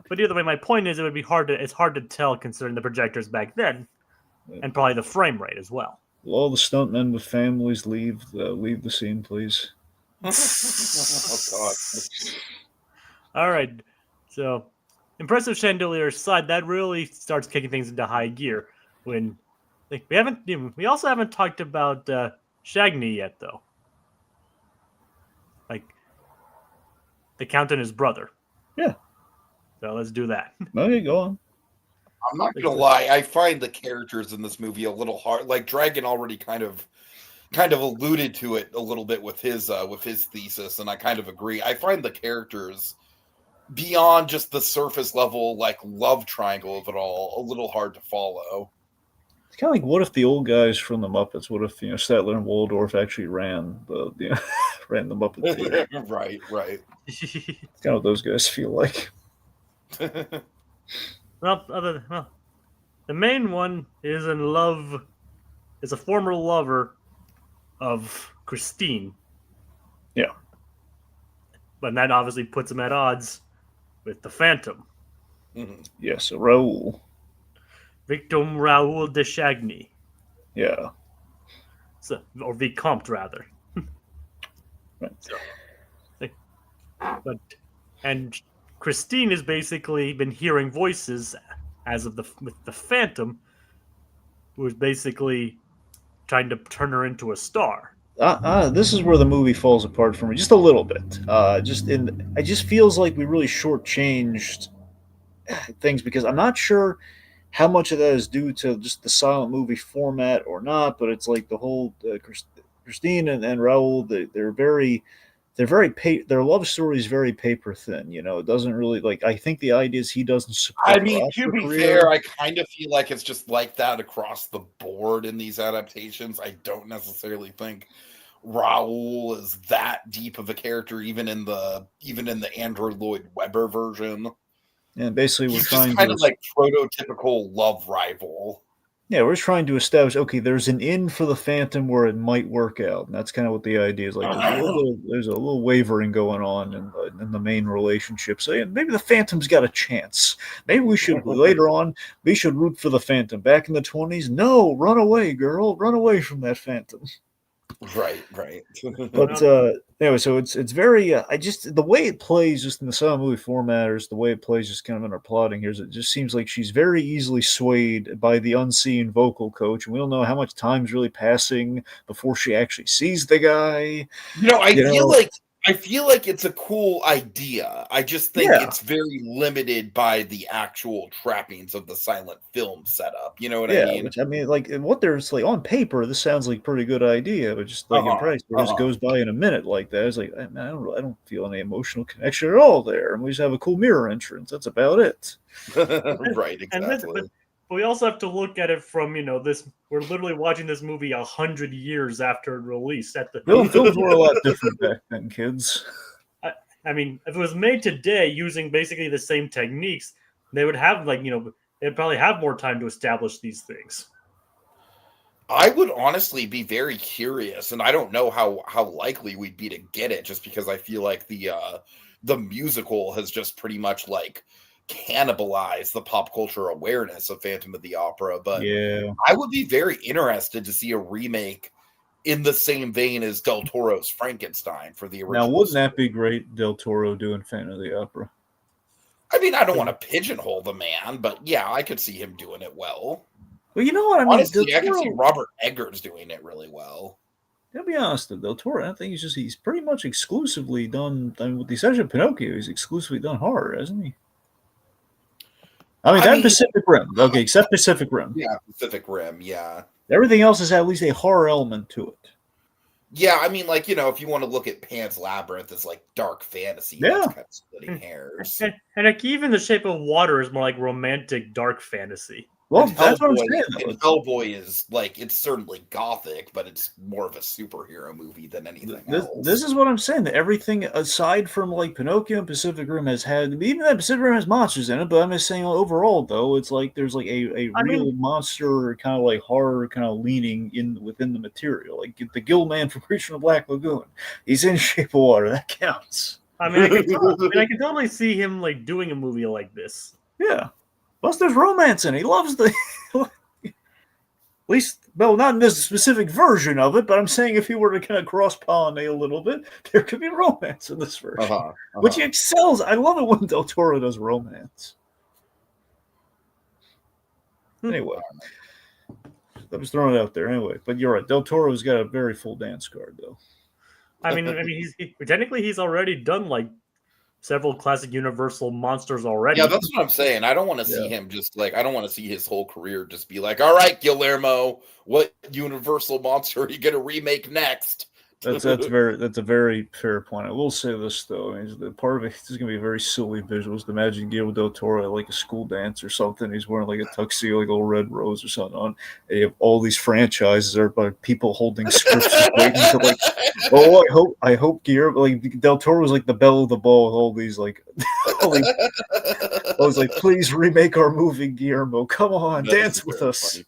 But either way, my point is it's hard to tell considering the projectors back then, and probably the frame rate as well. Will all the stuntmen with families leave the scene, please? Oh God! All right, so impressive chandelier aside, that really starts kicking things into high gear when we also haven't talked about Shagny yet though, like the Count and his brother. Yeah. So let's do that. Okay, go on. I'm not gonna lie. I find the characters in this movie a little hard. Like Dragon already kind of alluded to it a little bit with his thesis, and I kind of agree. I find the characters beyond just the surface level, like love triangle of it all, a little hard to follow. It's kind of like, what if the old guys from the Muppets? What if Statler and Waldorf actually ran the Muppet theater? Right. It's kind of what those guys feel like. Well, the main one is in love. Is a former lover of Christine. Yeah. But that obviously puts him at odds with the Phantom. Mm-hmm. Yeah, so Raoul. Victor Raoul de Chagny. Yeah. So, or Vicomte, rather. Right. And Christine has basically been hearing voices as of with the Phantom, who is basically trying to turn her into a star. This is where the movie falls apart for me just a little bit. It just feels like we really shortchanged things because I'm not sure how much of that is due to just the silent movie format or not. But it's like the whole Christine and Raoul, their love story is very paper thin. It doesn't really I think the idea is he doesn't support. I mean, to be fair, I kind of feel like it's just like that across the board in these adaptations. I don't necessarily think Raoul is that deep of a character, even in the Andrew Lloyd Webber version. And basically, he's just kind of like prototypical love rival. Yeah, we're just trying to establish, okay, there's an in for the Phantom where it might work out. And that's kind of what the idea is. Like, there's a little wavering going on in the main relationship. So yeah, maybe the Phantom's got a chance. Maybe we should, later on, we should root for the Phantom. Back in the 20s, no, run away, girl. Run away from that Phantom. Right. But anyway, so it's very the way it plays just in the silent movie format, or the way it plays just kind of in our plotting here, is it just seems like she's very easily swayed by the unseen vocal coach, and we don't know how much time's really passing before she actually sees the guy. I feel like it's a cool idea. I just think it's very limited by the actual trappings of the silent film setup. You know what I mean? Which, I mean, like what there's like on paper, this sounds like a pretty good idea, but just like in practice, it just goes by in a minute like that. It's like I don't feel any emotional connection at all there, and we just have a cool mirror entrance. That's about it. Right, exactly. But we also have to look at it from this. We're literally watching this movie 100 years after it released. Films were a lot different back then, kids. I mean, if it was made today using basically the same techniques, they would have they'd probably have more time to establish these things. I would honestly be very curious, and I don't know how likely we'd be to get it, just because I feel like the musical has just pretty much cannibalize the pop culture awareness of Phantom of the Opera, but I would be very interested to see a remake in the same vein as Del Toro's Frankenstein for the original. Now, wouldn't that be great, Del Toro doing Phantom of the Opera? I mean, I don't want to pigeonhole the man, but yeah, I could see him doing it well. Well, you know what I mean? Honestly, I can see Robert Eggers doing it really well. I'll be honest, Del Toro, I think he's pretty much exclusively done, with the exception of Pinocchio, he's exclusively done horror, hasn't he? Pacific Rim. Okay, except Pacific Rim. Yeah, Pacific Rim, yeah. Everything else is at least a horror element to it. Yeah, I mean, like, if you want to look at Pan's Labyrinth as like dark fantasy, that's kind of splitting hairs. And like even The Shape of Water is more like romantic dark fantasy. Well, that's what I'm saying. And Hellboy is like, it's certainly gothic, but it's more of a superhero movie than anything else. This is what I'm saying. That everything aside from like Pinocchio and Pacific Rim has had, even that Pacific Rim has monsters in it, but I'm just saying overall though, it's like there's like a real monster kind of like horror kind of leaning within the material. Like the Gill Man from Creature from the Black Lagoon, he's in Shape of Water. That counts. I mean, I can totally see him like doing a movie like this. Yeah. Plus, there's romance in it. He loves the... At least, well, not in this specific version of it, but I'm saying if he were to kind of cross-pollinate a little bit, there could be romance in this version. Which he excels. I love it when Del Toro does romance. Anyway. I was throwing it out there anyway. But you're right. Del Toro's got a very full dance card, though. I mean, technically he's already done, like, several classic Universal monsters already. Yeah, that's what I'm saying. I don't want to see him just like, I don't want to see his whole career just be like, all right, Guillermo, what Universal monster are you going to remake next? That's a very fair point. I will say this though, I mean, the part of it is going to be very silly visuals. Imagine Guillermo del Toro at like a school dance or something. He's wearing like a tuxedo, like a little red rose or something on. And you have all these franchises there, but people holding scripts, waiting to like. Oh, I hope Guillermo, like Del Toro was like the belle of the ball with all these like. I was like, please remake our movie, Guillermo. Come on, dance with us.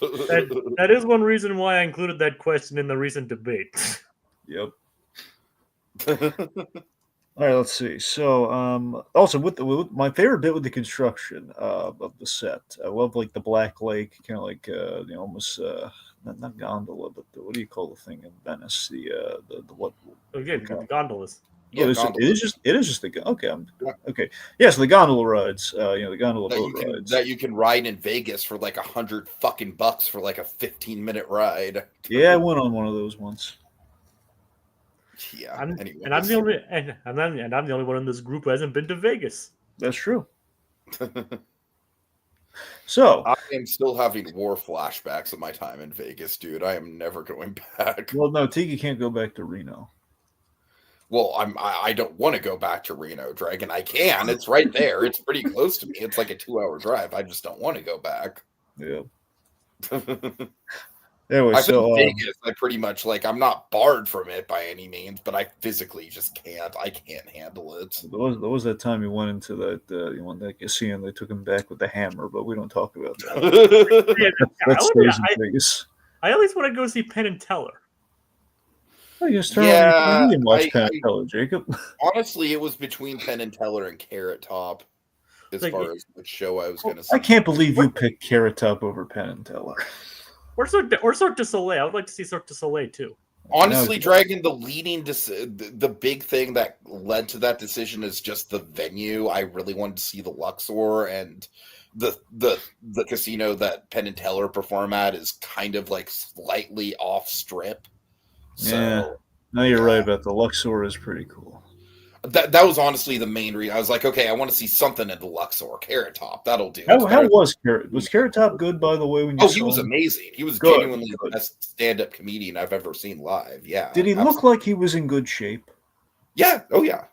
That is one reason why I included that question in the recent debate. Yep. All right, let's see. So, also with my favorite bit with the construction of the set, I love like the Black Lake, kind of like almost not gondola, but what do you call the thing in Venice? The what? Again, the gondolas. Yeah, it is just the okay. Okay, yes, the gondola rides. The gondola boat rides that you can ride in Vegas for like $100 fucking for like a 15-minute ride. Yeah, I went on one of those once. Yeah, I'm the only one in this group who hasn't been to Vegas. That's true. So I am still having war flashbacks of my time in Vegas, dude. I am never going back. Well, no, Tiki can't go back to Reno. Well, I don't want to go back to Reno, Dragon. I can. It's right there. It's pretty close to me. It's like a 2-hour drive. I just don't want to go back. Yeah. Anyway, Vegas, I pretty much like. I'm not barred from it by any means, but I physically just can't. I can't handle it. There was that time he went into that casino. They took him back with the hammer, but we don't talk about that. That stays in Vegas. I at least want to go see Penn and Teller. Oh, you just turn on and watch Penn and Teller, Jacob. Honestly, it was between Penn and Teller and Carrot Top as far as which show I was going to see. I can't believe you picked Carrot Top over Penn and Teller. Or Cirque du Soleil. I would like to see Cirque du Soleil too. Honestly, Dragon, the big thing that led to that decision is just the venue. I really wanted to see the Luxor, and the casino that Penn and Teller perform at is kind of like slightly off strip. So, yeah, no, you're right about the Luxor is pretty cool. That was honestly the main reason. I was like, okay, I want to see something at the Luxor. Carrot Top, that'll do. How was Carrot? Was Carrot Top good, by the way? When you he was amazing. He was genuinely the best stand-up comedian I've ever seen live. Yeah. Did he look like he was in good shape? Yeah. Oh yeah.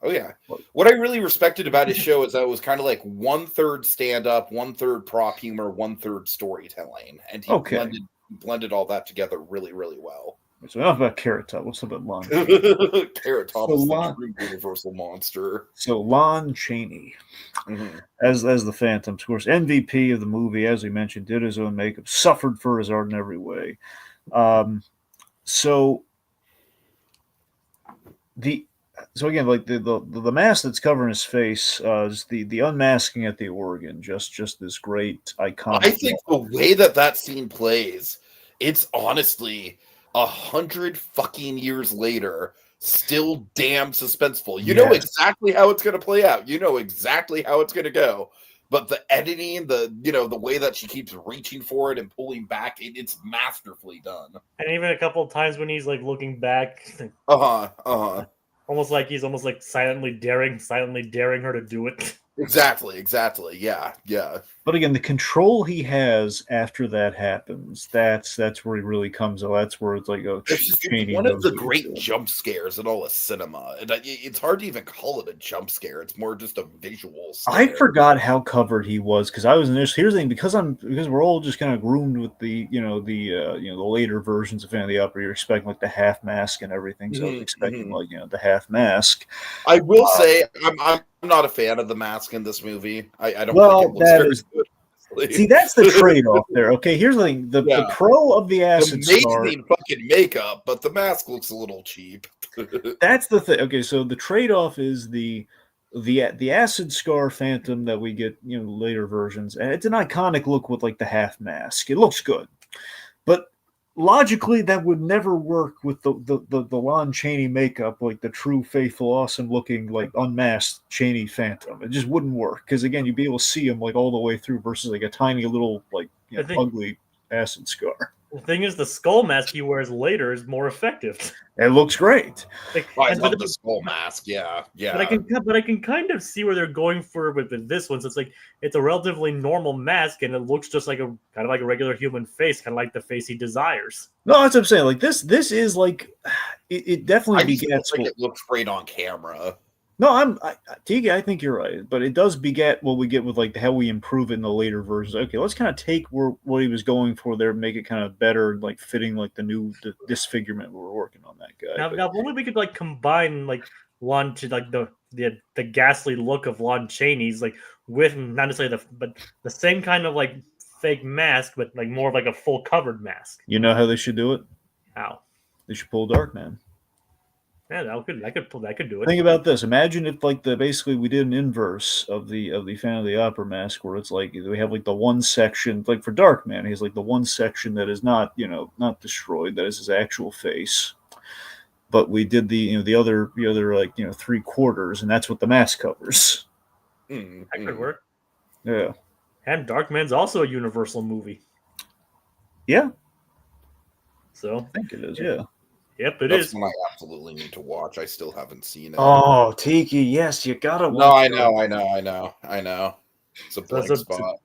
What I really respected about his show is that it was kind of like 1/3 stand-up, 1/3 prop humor, 1/3 storytelling, and he blended all that together really, really well. So enough about Carrot Top. What's about Lon? Carrot Top is the true universal monster. So Lon Chaney, as the Phantom, of course, MVP of the movie, as we mentioned, did his own makeup, suffered for his art in every way. So again, like the mask that's covering his face is the unmasking at the organ. Just this great iconic. I think the way that scene plays, it's honestly 100 fucking years later, still damn suspenseful. You know exactly how it's going to play out. You know exactly how it's going to go. But the editing, the way that she keeps reaching for it and pulling back, it's masterfully done. And even a couple of times when he's like looking back, almost like he's silently daring her to do it. Exactly. Yeah. But again, the control he has after that happens, that's where he really comes out. That's where it's like, oh, It's Chaney one of knows the what he's great doing. jump scares in all of cinema. And it's hard to even call it a jump scare. It's more just a visual scare. I forgot how covered he was because I was initially here's the thing because we're all just kind of groomed with the the later versions of Phantom of the Opera. You're expecting like the half mask and everything, so I was expecting like the half mask. I will say I'm not a fan of the mask in this movie. I don't think it looks that very is good. see that's the trade-off there. Okay, here's the thing: the pro of the acid scar, amazing fucking makeup, but the mask looks a little cheap. that's the thing. Okay, so the trade-off is the acid scar phantom that we get later versions, and it's an iconic look with like the half mask. It looks good, but logically that would never work with the Lon Chaney makeup, like the true faithful awesome looking like unmasked Chaney phantom. It just wouldn't work because again you'd be able to see him like all the way through versus like a tiny little like ugly acid scar. The thing is, the skull mask he wears later is more effective. It looks great. I love the skull mask. Yeah. But I can kind of see where they're going for with this one. So it's like it's a relatively normal mask, and it looks just like kind of like a regular human face, kind of like the face he desires. No, that's what I'm saying. Like this is like it definitely begets. I think it looks great on camera. No, Tiki, I think you're right, but it does beget what we get with like how we improve it in the later versions. Okay, let's kind of take what he was going for there, make it kind of better, like fitting like the disfigurement we're working on that guy. Now, only we could like combine like Lon to like the ghastly look of Lon Chaney's like with not necessarily but the same kind of like fake mask, but like more of like a full covered mask. You know how they should do it? How? They should pull Darkman. Yeah, that could do it. Think about this. Imagine if like basically we did an inverse of the Phantom of the Opera mask where it's like we have like the one section like for Darkman, he's like the one section that is not not destroyed, that is his actual face. But we did the other like 3/4, and that's what the mask covers. That could work. Yeah. And Darkman's also a Universal movie. Yeah. So I think it is. Yeah. Yep, That's one I absolutely need to watch. I still haven't seen it. Oh, Tiki, yes, you gotta watch. No, I know. It's a blank spot.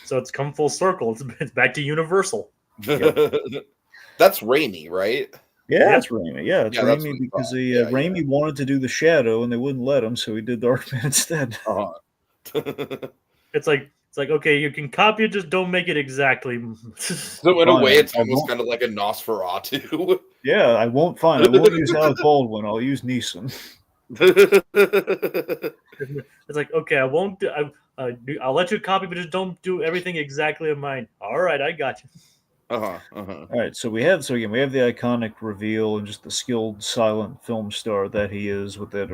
So it's come full circle. It's back to Universal. Yep. That's Raimi, right? Yeah, that's Raimi. Yeah, it's Raimi because Raimi wanted to do The Shadow and they wouldn't let him, so he did Darkman instead. It's like okay, you can copy it, just don't make it exactly. So in a way, it's almost kind of like a Nosferatu. Yeah, I won't use Alec Baldwin. I'll use Neeson. It's like okay, I won't. I'll let you copy, but just don't do everything exactly of mine. All right, I got you. All right, so we have the iconic reveal and just the skilled silent film star that he is with that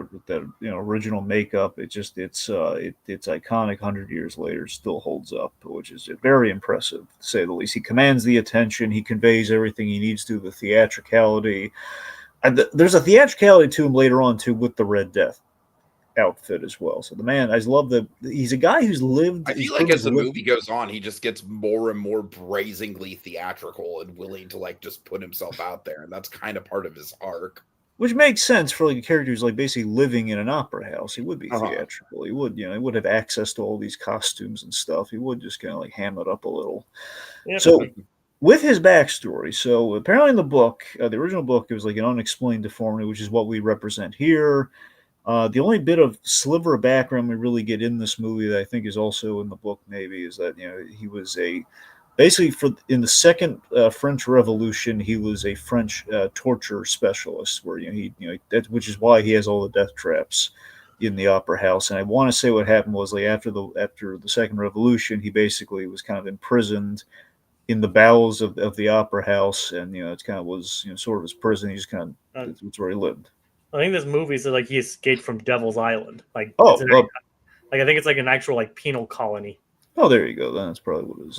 original makeup. It's iconic. 100 years later, still holds up, which is very impressive to say the least. He commands the attention. He conveys everything he needs to. The theatricality. There's a theatricality to him later on too with the Red Death outfit as well. So the man, I love he's a guy who's lived. I feel like as the movie goes on, he just gets more and more brazenly theatrical and willing to like just put himself out there, and that's kind of part of his arc. Which makes sense for like a character who's like basically living in an opera house. He would be theatrical. He would, he would have access to all these costumes and stuff. He would just kind of like ham it up a little. Yeah, so with his backstory, so apparently in the book, the original book, it was like an unexplained deformity, which is what we represent here. The only bit of sliver of background we really get in this movie that I think is also in the book maybe is that he was basically in the second French Revolution he was a French torture specialist where which is why he has all the death traps in the opera house. And I want to say what happened was like after the second revolution he basically was kind of imprisoned in the bowels of the opera house, and it's kind of was sort of his prison. He just kind of that's where he lived. I think this movie is like he escaped from Devil's Island. Like, I think it's like an actual like penal colony. Oh, there you go. Then that's probably what it is.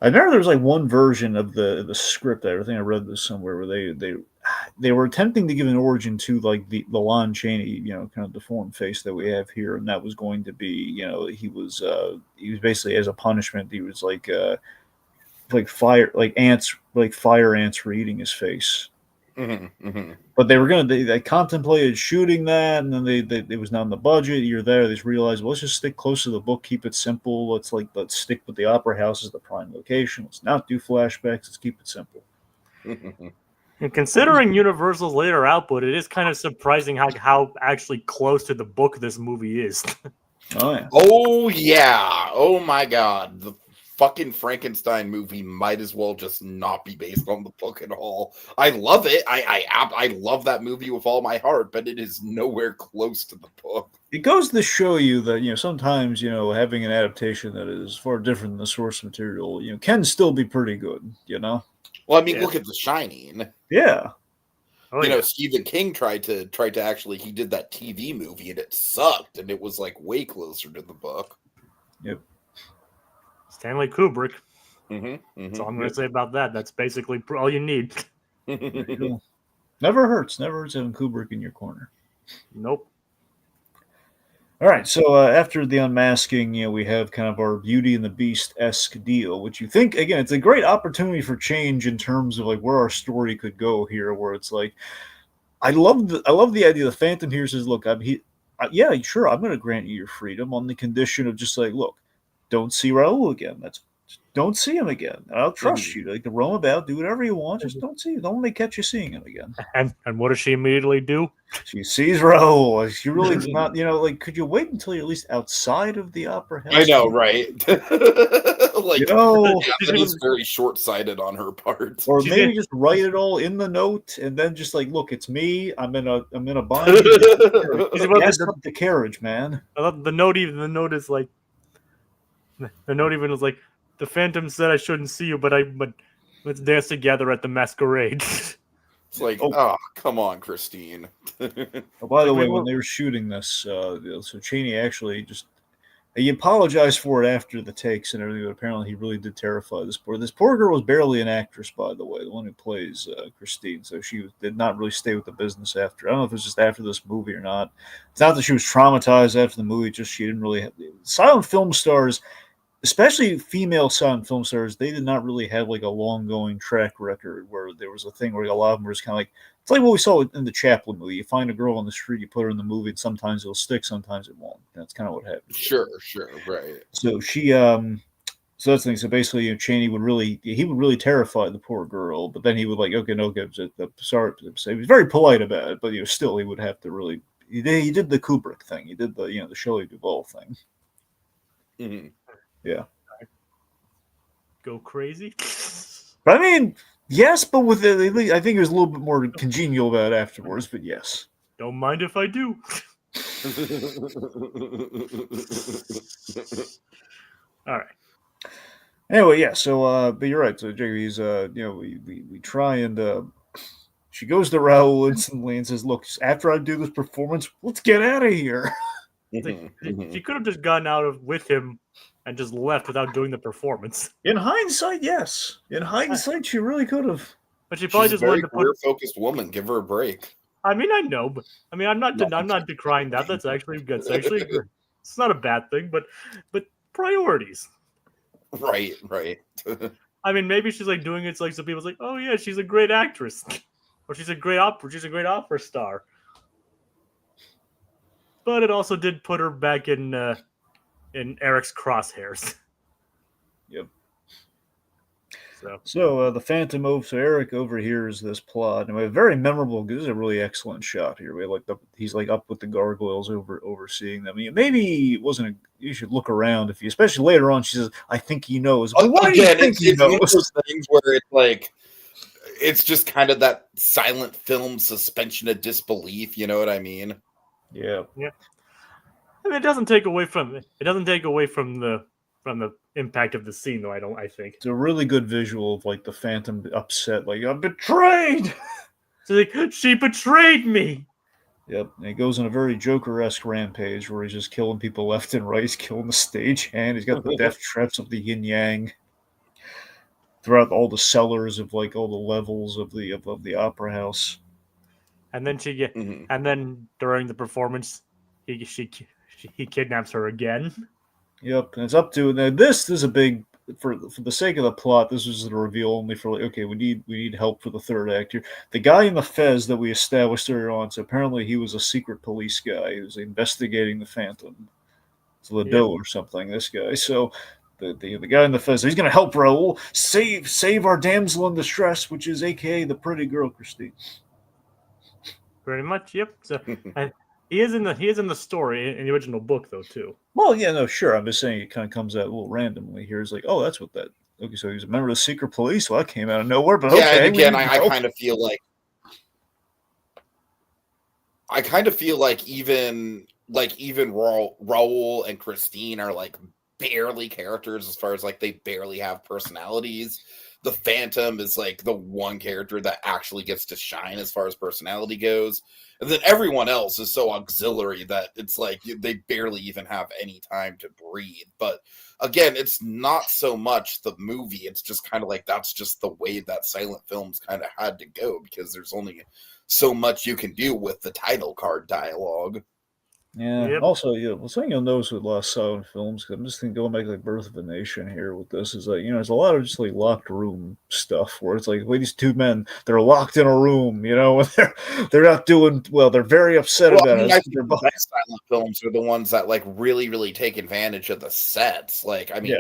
I remember there was like one version of the script. I think I read this somewhere where they were attempting to give an origin to like the Lon Chaney, kind of deformed face that we have here, and that was going to be, he was basically as a punishment he was like fire ants were eating his face. But they were they contemplated shooting that, and then it was not in the budget. You're there, they just realized, well, let's just stick close to the book, keep it simple. Let's stick with the opera house as the prime location. Let's not do flashbacks. Let's keep it simple. And considering Universal's later output, it is kind of surprising how actually close to the book this movie is. Oh yeah. Oh yeah. Oh my God. The fucking Frankenstein movie might as well just not be based on the book at all. I love it. I love that movie with all my heart, but it is nowhere close to the book. It goes to show you that sometimes having an adaptation that is far different than the source material can still be pretty good. Well, I mean, look at The Shining. Yeah. Oh, Stephen King tried to actually, he did that TV movie and it sucked, and it was like way closer to the book. Yep. Stanley Kubrick. That's all I'm going to say about that. That's basically all you need. Never hurts having Kubrick in your corner. Nope. All right, so after the unmasking, we have kind of our Beauty and the Beast-esque deal, which you think, again, it's a great opportunity for change in terms of like where our story could go here, where it's like, I love the idea. The Phantom here says, look, yeah, sure, I'm going to grant you your freedom on the condition of just like, look, don't see Raoul again. Don't see him again. I'll trust you. Like to roam about, do whatever you want. Just don't see him. Don't let me catch you seeing him again. And what does she immediately do? She sees Raoul. She really does not, could you wait until you're at least outside of the opera house? I know, right? Like, that is very short-sighted on her part. Or maybe just write it all in the note and then just like, look, it's me. I'm in a bind. Yes, up the carriage, man. The note is like, the note even is like, the Phantom said I shouldn't see you, but let's dance together at the masquerade. It's like, oh, come on, Christine. By the way, when they were shooting this, so Chaney actually he apologized for it after the takes and everything, but apparently he really did terrify this poor. This poor girl was barely an actress, by the way, the one who plays Christine. So she did not really stay with the business after. I don't know if it was just after this movie or not. It's not that she was traumatized after the movie; just she didn't really have silent film stars. Especially female silent film stars, they did not really have like a long-going track record where there was a thing where a lot of them were just kind of like, it's like what we saw in the Chaplin movie. You find a girl on the street, you put her in the movie, and sometimes it'll stick, sometimes it won't. That's kind of what happened. Sure, right. So she, so that's the thing. So basically, Chaney would really terrify the poor girl, but then he would like, okay, no, sorry. He was very polite about it, but still, he would have to really. He did the Kubrick thing. He did the the Shelley Duvall thing. Mm-hmm. Yeah. Go crazy. But I mean, yes, but with it, I think it was a little bit more congenial about it afterwards. But yes, don't mind if I do. All right. Anyway, yeah. So, but you're right. So, He's we try and she goes to Raoul instantly and says, "Look, after I do this performance, let's get out of here." She could have just gone out with him and just left without doing the performance. In hindsight, yes. In hindsight, she really could have. But she probably just wanted to career-focused woman. Give her a break. I mean, I know, but I mean, I'm not decrying that. That's actually good. It's not a bad thing, but priorities. Right. I mean, maybe she's like doing it so like some people's like, oh yeah, she's a great actress, or she's a great opera star. But it also did put her back in Eric's crosshairs. Yep. So the Phantom so Eric overhears this plot, and we have very memorable. This is a really excellent shot here. We have like he's like up with the gargoyles overseeing them. Maybe it wasn't. You should look around especially later on. She says, "I think he knows." But why do you think he knows? One of those things where it's like, it's just kind of that silent film suspension of disbelief. You know what I mean? Yeah. I mean, it doesn't take away from the impact of the scene, though. I think it's a really good visual of like the Phantom upset, like I'm betrayed. So like, she betrayed me. Yep, and he goes on a very Joker-esque rampage where he's just killing people left and right. He's killing the stagehand. He's got the death traps of the yin yang throughout all the cellars of like all the levels of the opera house. And then and then during the performance, he kidnaps her again. Yep, and it's up to now. This is a big for the sake of the plot, this was the reveal only for okay, we need help for the third act here. The guy in the fez that we established earlier on, so apparently he was a secret police guy who was investigating the Phantom. It's Ledoux or something. This guy, so. The guy in the fez, he's going to help Raoul save our damsel in distress, which is AKA the pretty girl, Christine. Pretty much, yep. So he is in the story in the original book though too. Well, yeah, no, sure. I'm just saying it kind of comes out a little randomly here. It's like, oh, that's what that. Okay, so he's a member of the secret police. Well, that came out of nowhere, but yeah, okay. And again, I kind of feel like even Raoul and Christine are like barely characters as far as like they barely have personalities. The Phantom is like the one character that actually gets to shine as far as personality goes, and then everyone else is so auxiliary that it's like they barely even have any time to breathe. But again, it's not so much the movie, it's just kind of like that's just the way that silent films kind of had to go, because there's only so much you can do with the title card dialogue. Yeah. Yep. Also, something you'll notice with a lot of silent films, because I'm just thinking going back like Birth of a Nation here with this, is like, there's a lot of just like locked room stuff where it's like, wait, these two men, they're locked in a room, and they're not doing well. They're very upset about it. I think the best silent films are the ones that like really, really take advantage of the sets. Like, I mean,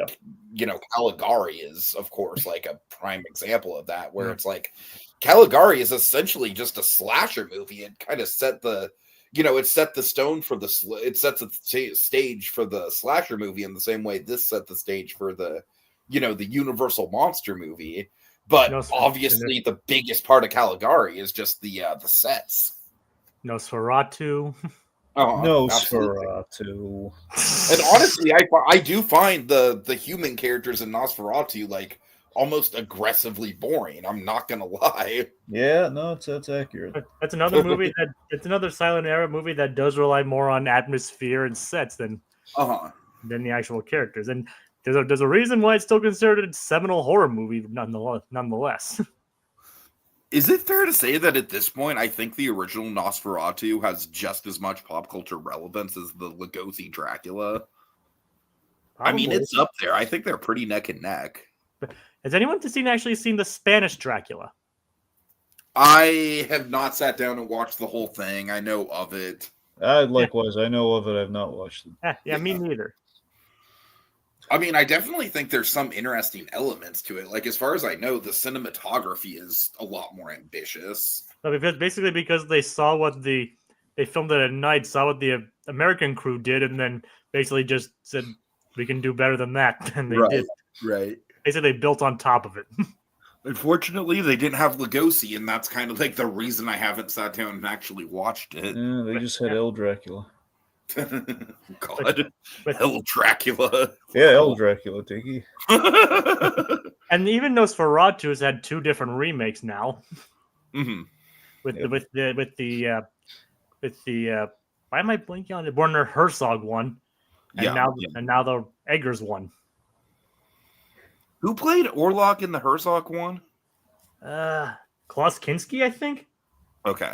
Caligari is, of course, like a prime example of that, where it's like Caligari is essentially just a slasher movie. It kind of set the it set the stone for it sets the stage for the slasher movie in the same way this set the stage for the, the Universal monster movie. But obviously the biggest part of Caligari is just the sets. Nosferatu. Nosferatu. And honestly, I do find the human characters in Nosferatu like almost aggressively boring. I'm not gonna lie. Yeah, no, that's accurate. That's another movie it's another silent era movie that does rely more on atmosphere and sets than the actual characters. And there's a reason why it's still considered a seminal horror movie, nonetheless. Is it fair to say that at this point, I think the original Nosferatu has just as much pop culture relevance as the Lugosi Dracula? Probably. I mean, it's up there. I think they're pretty neck and neck. Has anyone actually seen the Spanish Dracula? I have not sat down and watched the whole thing. I know of it. Likewise, I know of it. I've not watched it. Yeah, me neither. I mean, I definitely think there's some interesting elements to it. Like, as far as I know, the cinematography is a lot more ambitious. No, because they saw what they filmed it at night, saw what the American crew did, and then basically just said, we can do better than that. And they did. Right. Basically, they built on top of it. Unfortunately, they didn't have Lugosi, and that's kind of like the reason I haven't sat down and actually watched it. Yeah, they just had El Dracula. God, El Dracula. Yeah, El Dracula, Tiki. And even Nosferatu has had two different remakes now. Mm-hmm. With the why am I blanking on it? Werner Herzog one, and now the Eggers one. Who played Orlok in the Herzog one? Klaus Kinski, I think. Okay.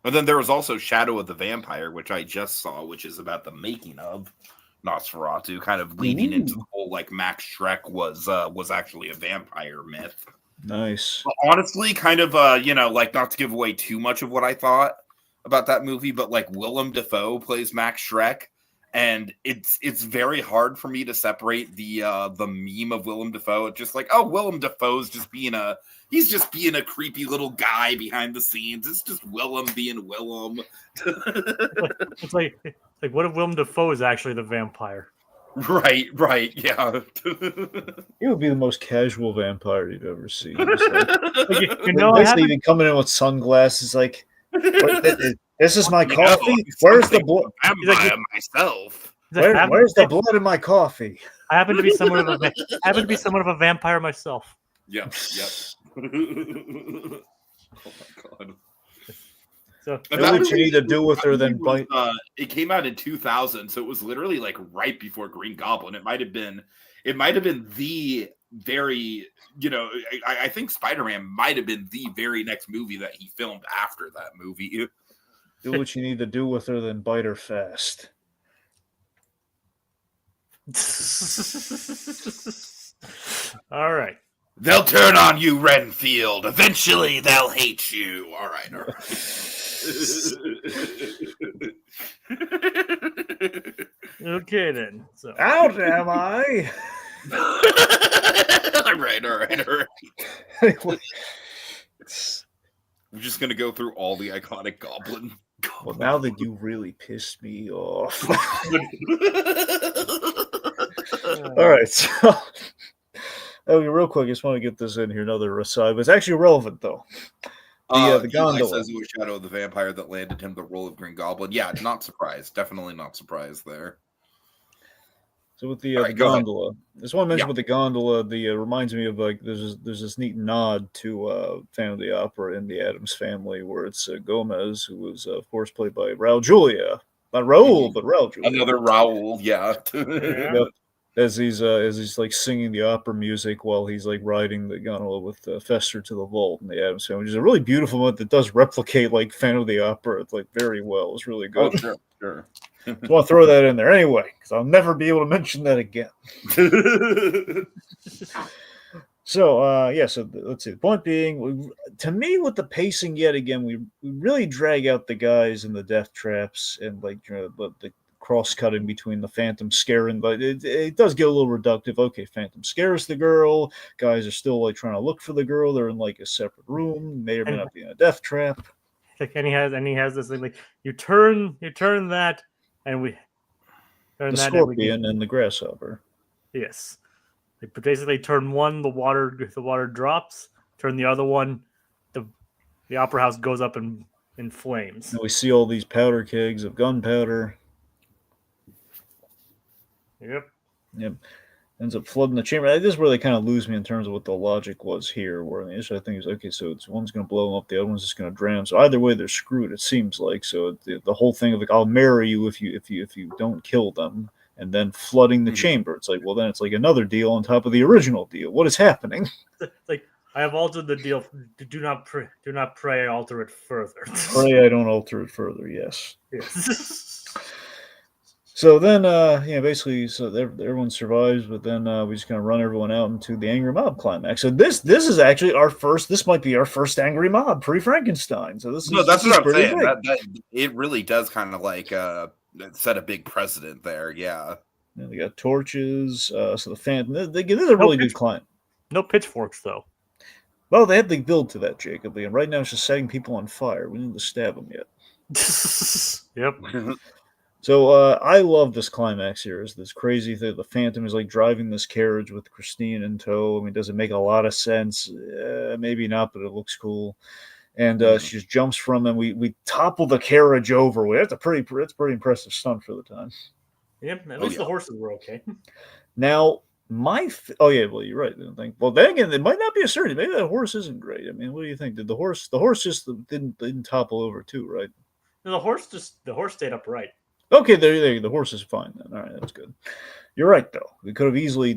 And then there was also Shadow of the Vampire, which I just saw, which is about the making of Nosferatu, kind of leading into the whole like Max Schreck was actually a vampire myth. Nice. But honestly, kind of like not to give away too much of what I thought about that movie, but like Willem Dafoe plays Max Schreck. And it's very hard for me to separate the meme of Willem Dafoe. It's just like, oh, Willem Dafoe's just being a creepy little guy behind the scenes. It's just Willem being Willem. It's like what if Willem Dafoe is actually the vampire? Right, yeah. He would be the most casual vampire you've ever seen. Basically even coming in with sunglasses, like. This is my coffee. Where's the blood? I'm like, myself. Where's the blood in my coffee? I happen to be somewhat of a vampire myself. Yep. Oh my god. So what you need to do with her than bite. It came out in 2000, so it was literally like right before Green Goblin. It might have been the very, I think Spider-Man might have been the very next movie that he filmed after that movie. Do what you need to do with her, then bite her fast. All right. They'll turn on you, Renfield. Eventually, they'll hate you. All right. Okay, then. So out am I? All right. Anyway, I'm just gonna go through all the iconic goblin. well, now that you really pissed me off. All right, so real quick, I just want to get this in here. Another aside, but it's actually relevant though. The gondola. Eli says it was Shadow of the Vampire that landed him the role of Green Goblin. Yeah, not surprised. Definitely not surprised there. So with the gondola, I just want to mention with the gondola, reminds me of like there's this neat nod to Phantom of the Opera in the Addams Family, where it's Gomez, who was of course played by Raul Julia, not Raul, but Raul Julia. Another Raul, yeah. Yep. As he's like singing the opera music while he's like riding the gondola with Fester to the vault in the Addams Family, which is a really beautiful moment that does replicate like Phantom of the Opera like very well. It's really good. Oh, sure. Just want to throw that in there anyway, because I'll never be able to mention that again. So, so let's see. The point being, to me, with the pacing, yet again, we really drag out the guys in the death traps and like the cross-cutting between the Phantom scaring, but it does get a little reductive. Okay, Phantom scares the girl. Guys are still like trying to look for the girl. They're in like a separate room. May or may not be in a death trap. And he has this thing like you turn that, and we turn the that scorpion and the grasshopper. Yes, they basically turn one, the water drops. Turn the other one, the opera house goes up in flames. And we see all these powder kegs of gunpowder. Yep. Ends up flooding the chamber. This is where they kind of lose me in terms of what the logic was here. Where the issue I think is okay, so one's going to blow up, the other one's just going to drown. So either way, they're screwed. It seems like so. The whole thing of like, I'll marry you if you don't kill them, and then flooding the chamber. It's like, well, then it's like another deal on top of the original deal. What is happening? It's like I have altered the deal. Do not pray. Alter it further. Pray I don't alter it further. Yes. Yes. So then, basically, so everyone survives, but then we just kind of run everyone out into the angry mob climax. So this is actually our first. This might be our first angry mob pre-Frankenstein. So that's what I'm saying. That it really does kind of like set a big precedent there. Yeah. They got torches. So the Phantom. This is a really good climb. No pitchforks though. Well, they had to build to that, Jacob. And right now, it's just setting people on fire. We need to stab them yet. Yep. So I love this climax here. Is this crazy thing? The Phantom is like driving this carriage with Christine in tow. I mean, does it make a lot of sense? Maybe not, but it looks cool. And she just jumps from them. We topple the carriage over. That's a pretty impressive stunt for the time. Yep. At least the horses were okay. Now well, you're right. Well, then again, it might not be a certainty. Maybe that horse isn't great. I mean, what do you think? Did the horse just didn't topple over too, right? No, the horse stayed upright. Okay, there. The horse is fine then. All right, that's good. You're right, though. We could have easily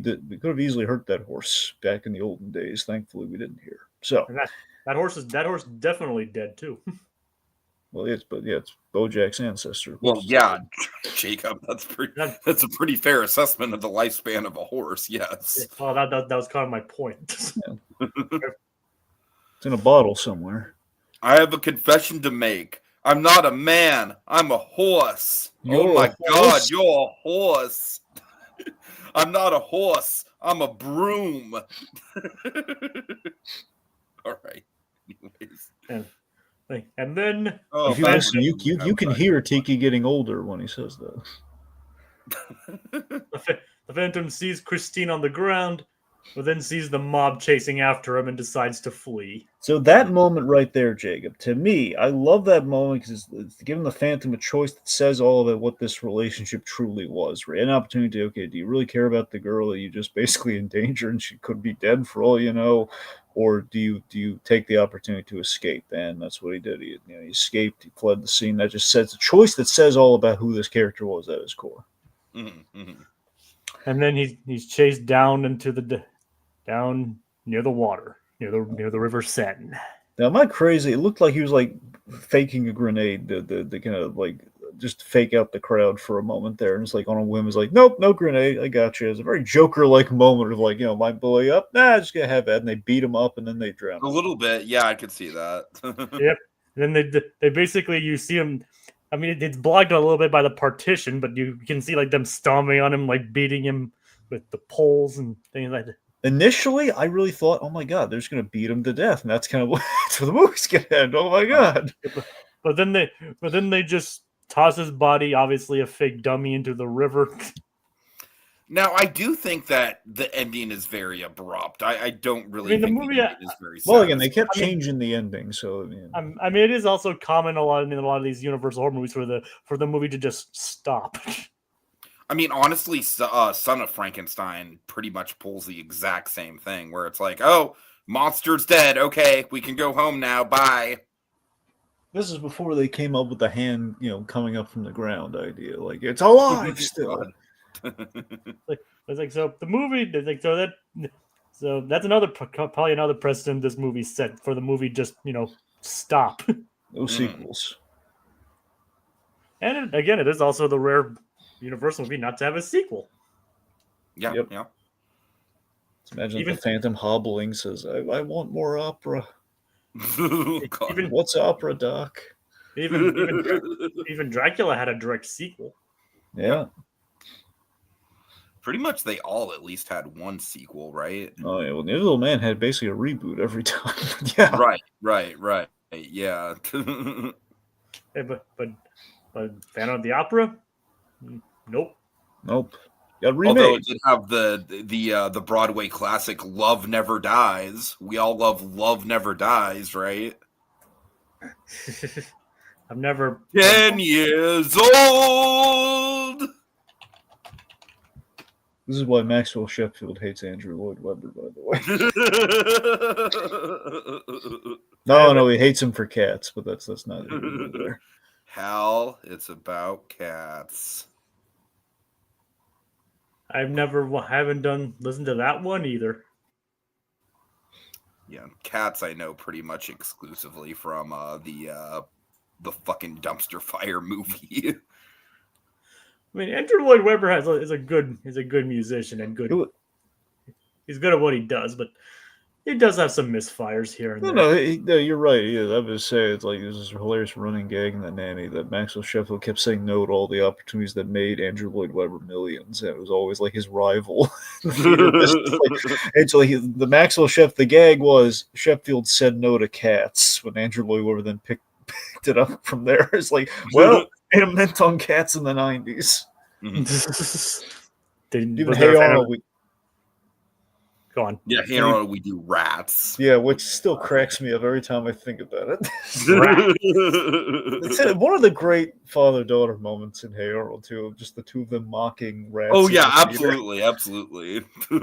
hurt that horse back in the olden days. Thankfully, we didn't hear. So and that horse is definitely dead too. Well, it's Bojack's ancestor. Well, yeah, Jacob, that's a pretty fair assessment of the lifespan of a horse. Yes. Oh, that was kind of my point. Yeah. It's in a bottle somewhere. I have a confession to make. I'm not a man. I'm a horse. God, you're a horse. I'm not a horse. I'm a broom. All right. Anyways. And then if you listen, you can hear Tiki getting older when he says that. The Phantom sees Christine on the ground, but then sees the mob chasing after him and decides to flee. So that moment right there, Jacob, to me, I love that moment because it's giving the Phantom a choice that says all about what this relationship truly was. Right? An opportunity to, okay, do you really care about the girl that you just basically endangered and she could be dead for all you know? Or do you take the opportunity to escape? And that's what he did. He escaped. He fled the scene. That just says a choice that says all about who this character was at his core. Mm-hmm, mm-hmm. And then he's chased down down near the water, near the River Seine. Now, am I crazy? It looked like he was like faking a grenade. The kind of like just fake out the crowd for a moment there, and it's like on a whim is like, nope, no grenade, I got you. It's a very Joker-like moment of like, my boy up, just gonna have that, and they beat him up, and then they drown him. A little bit, yeah, I could see that. Yep. And then they basically, you see him. I mean, it's blocked a little bit by the partition, but you can see like them stomping on him, like beating him with the poles and things like that. Initially, I really thought, oh my god, they're just gonna beat him to death, and that's kind of what the movie's gonna end. Oh my god! But then they just toss his body, obviously a fake dummy, into the river. Now, I do think that the ending is very abrupt. I don't really think the movie is very well, again, they kept changing the ending, so I mean, it is also common in a lot of these Universal horror movies for the movie to just stop. I mean, honestly, Son of Frankenstein pretty much pulls the exact same thing, where it's like, oh, monster's dead. Okay, we can go home now. Bye. This is before they came up with the hand, coming up from the ground idea. Like, it's alive still. It's like, so the movie, so that's probably another precedent this movie set for the movie just, stop. No sequels. And again, it is also the rare Universal movie not to have a sequel. Yeah, yep. Yeah. Let's imagine the Phantom hobbling says, I want more opera. What's opera, Doc? Even Dracula had a direct sequel. Yeah. Pretty much they all at least had one sequel, right? Oh, yeah. Well, the Invisible Man had basically a reboot every time. Yeah. Right. Yeah. Hey, but Phantom of the Opera? Nope. Got remade. Although it did have the Broadway classic Love Never Dies. We all love Love Never Dies, right? I've never 10 years old. This is why Maxwell Sheffield hates Andrew Lloyd Webber, by the way. No, he hates him for cats, but that's not there. Hal, it's about cats. I haven't listened to that one either. Yeah, cats I know pretty much exclusively from the fucking dumpster fire movie. I mean, Andrew Lloyd Webber is a good musician and he's good at what he does, but he does have some misfires here and there. No, you're right. Yeah, I was say it's like there's this hilarious running gag in that nanny that Maxwell Sheffield kept saying no to all the opportunities that made Andrew Lloyd Webber millions, and it was always like his rival. The Maxwell Sheffield, the gag was Sheffield said no to cats when Andrew Lloyd Webber then picked it up from there. It's like, well, made a mint on cats in the 90s. Even Hey Arnold, go on. Yeah, Hey Arnold, we do rats. Yeah, which still cracks me up every time I think about it. It's one of the great father-daughter moments in Hey Arnold too, just the two of them mocking rats. Oh yeah, absolutely.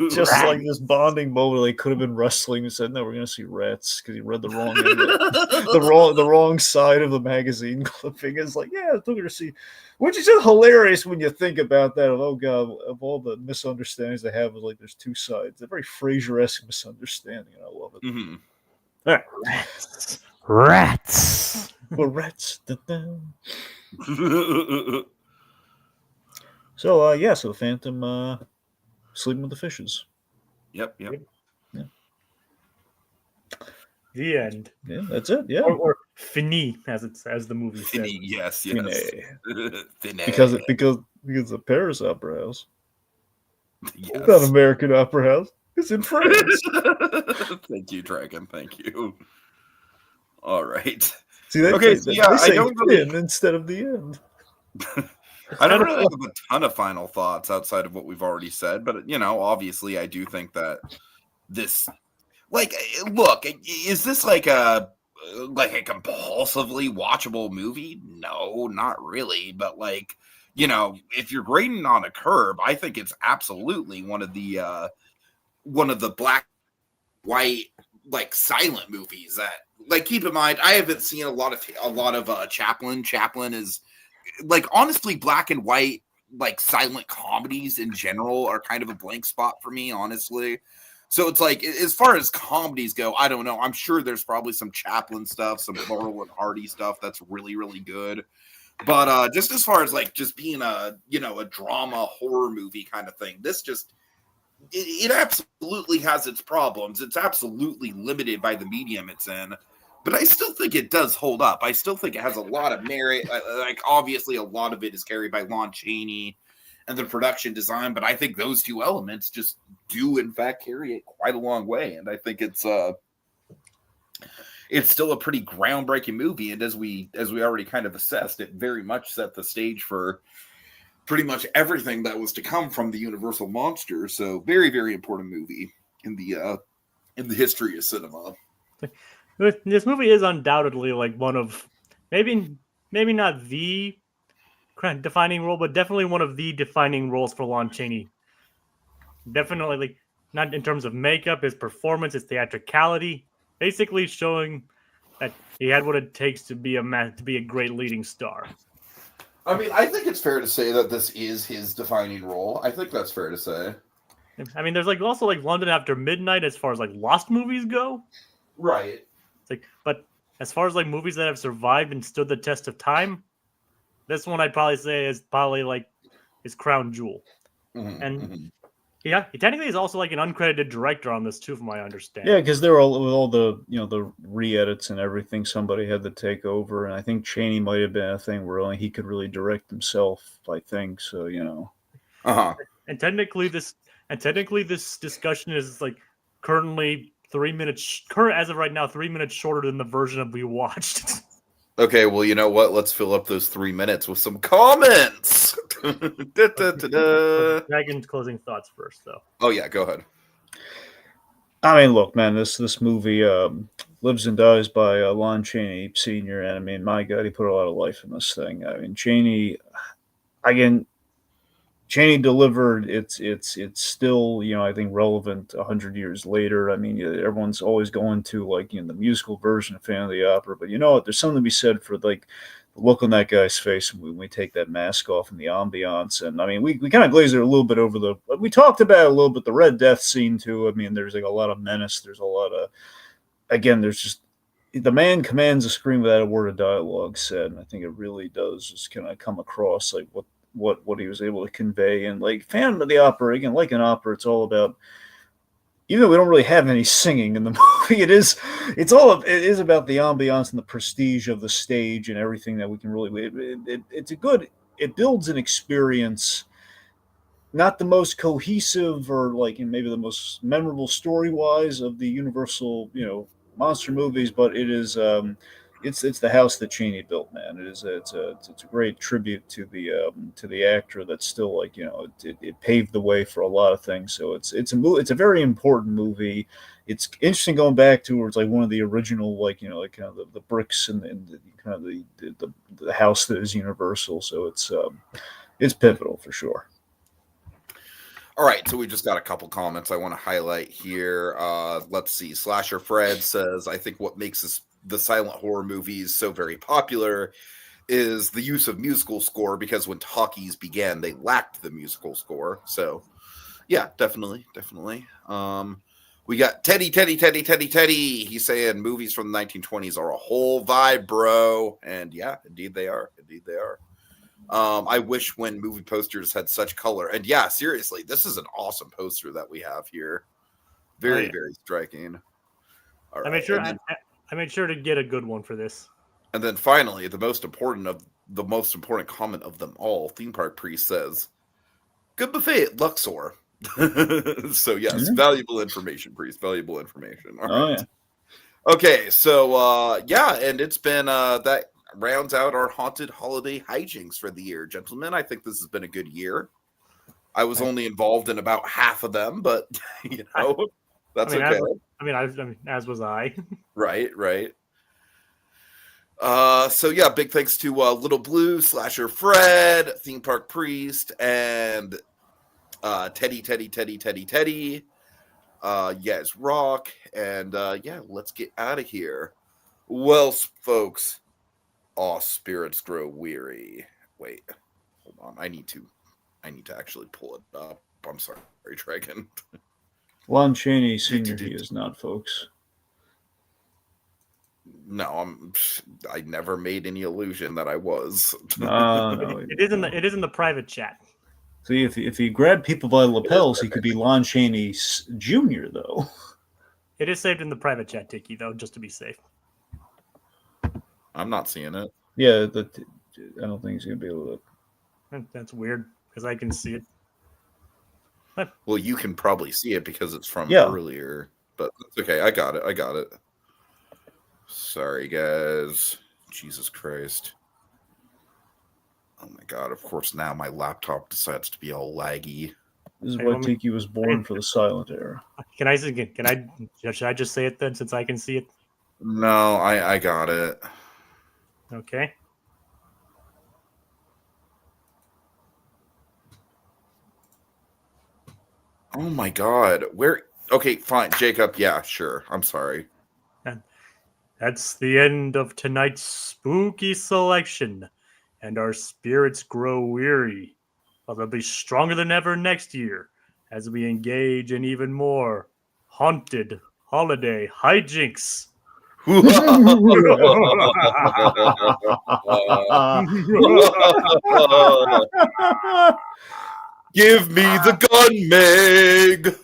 Just like this bonding moment, they could have been wrestling and said, "No, we're going to see rats," because he read the wrong end the wrong side of the magazine clipping. It's like, yeah, we're going to see, which is just hilarious when you think about that. Oh god, of all the misunderstandings they have, is like there's two sides. A very Frasier-esque misunderstanding, and I love it. Mm-hmm. Rats. Well, rats. So the Phantom sleeping with the fishes. Yep. Yeah. The end. Yeah, that's it. Yeah. Or fini, as the movie says. Fini, yes. Fini. Fini. Because the Paris Opera House. Yes. It's not American Opera House. It's in France. Thank you, Dragon. Thank you. All right. See, they say I don't really instead of the end. I don't really have a ton of final thoughts outside of what we've already said, but obviously, I do think that this, look, is this like a compulsively watchable movie? No, not really. But if you're grading on a curve, I think it's absolutely one of the black, white, silent movies that. Keep in mind, I haven't seen a lot of Chaplin. Chaplin is honestly, black and white silent comedies in general are kind of a blank spot for me, honestly. So it's as far as comedies go, I don't know. I'm sure there's probably some Chaplin stuff, some Laurel and Hardy stuff that's really, really good. But just as far as like just being a a drama horror movie kind of thing, this just it absolutely has its problems. It's absolutely limited by the medium it's in, but I still think it does hold up. I still think it has a lot of merit. Like obviously, a lot of it is carried by Lon Chaney and the production design, but I think those two elements just do in fact carry it quite a long way, and I think it's still a pretty groundbreaking movie, and as we already kind of assessed, it very much set the stage for pretty much everything that was to come from the Universal monster. So very, very important movie in the history of cinema. This movie is undoubtedly like one of maybe not the defining role, but definitely one of the defining roles for Lon Chaney. Definitely, like not in terms of makeup, his performance, his theatricality, basically showing that he had what it takes to be a great leading star. I mean, I think it's fair to say that this is his defining role. I think that's fair to say. I mean, there's like also like London After Midnight as far as like lost movies go. Right. It's like, but as far as like movies that have survived and stood the test of time, this one I'd probably say is probably like his crown jewel. Mm-hmm, and yeah, he technically is also like an uncredited director on this too, from my understanding. Yeah, because there were all the the re-edits and everything. Somebody had to take over, and I think Chaney might have been a thing where only he could really direct himself. I think so. And technically, this discussion is like currently 3 minutes. As of right now, 3 minutes shorter than the version that we watched. Okay, well, you know what? Let's fill up those 3 minutes with some comments. Dragon's closing thoughts first, though. Oh yeah, go ahead. I mean, look, man, this movie lives and dies by Lon Chaney Sr. And I mean, my God, he put a lot of life in this thing. I mean, Chaney delivered. It's still I think relevant 100 years later. I mean, everyone's always going to like the musical version of Phantom of the Opera, but you know what? There's something to be said for like the look on that guy's face when we take that mask off and the ambiance. And I mean, we kind of glazed it a little bit over we talked about it a little bit, the Red Death scene too. I mean, there's like a lot of menace. There's a lot of, again, there's just, the man commands a screen without a word of dialogue said. And I think it really does just kind of come across like what he was able to convey. And like Phantom of the Opera, again, like an opera, it's all about, even though we don't really have any singing in the movie, it is about the ambiance and the prestige of the stage and everything that we can really, it builds an experience, not the most cohesive or like maybe the most memorable story wise of the Universal, monster movies, but it is, it's the house that Chaney built, man. It's a great tribute to the actor that's still like it paved the way for a lot of things. So it's a very important movie. It's interesting going back to where it's like one of the original like like kind of the bricks and the kind of the house that is Universal. So it's pivotal for sure. All right, so we just got a couple comments I want to highlight here. Let's see. Slasher Fred says, I think what makes the silent horror movies so very popular is the use of musical score, because when talkies began, they lacked the musical score. So, yeah, definitely. We got Teddy. He's saying movies from the 1920s are a whole vibe, bro. And yeah, indeed they are. I wish when movie posters had such color. And yeah, seriously, this is an awesome poster that we have here. Very, very striking. All right. I made sure to get a good one for this. And then finally, the most important comment of them all, Theme Park Priest says, "Good buffet at Luxor." So yes, valuable information, Priest. Valuable information. All right. Yeah. Okay, so and it's been that rounds out our haunted holiday hijinks for the year, gentlemen. I think this has been a good year. I was only involved in about half of them, but that's okay. As was I. Right. So yeah, big thanks to Little Blue, Slasher Fred, Theme Park Priest, and Teddy. You guys rock, and let's get out of here. Well, folks, all spirits grow weary. Wait, hold on. I need to actually pull it up. I'm sorry, Dragon. Lon Chaney Sr. He is not, folks. No, I never made any illusion that I was. No, It is in the private chat. See, if he grabbed people by the lapels, he could be Lon Chaney Jr. though. It is saved in the private chat, Tiki, though, just to be safe. I'm not seeing it. Yeah, I don't think he's gonna be able to. That's weird because I can see it. Well, you can probably see it because it's from earlier, but that's okay. I got it. Sorry, guys. Jesus Christ. Oh my God! Of course, now my laptop decides to be all laggy. This is why Tiki was born for the silent era. Should I just say it then, since I can see it? No, I got it. Okay. Oh my God! Where? Okay, fine, Jacob. Yeah, sure. I'm sorry. And that's the end of tonight's spooky selection, and our spirits grow weary, but they'll be stronger than ever next year as we engage in even more haunted holiday hijinks. Give me the gun, Meg.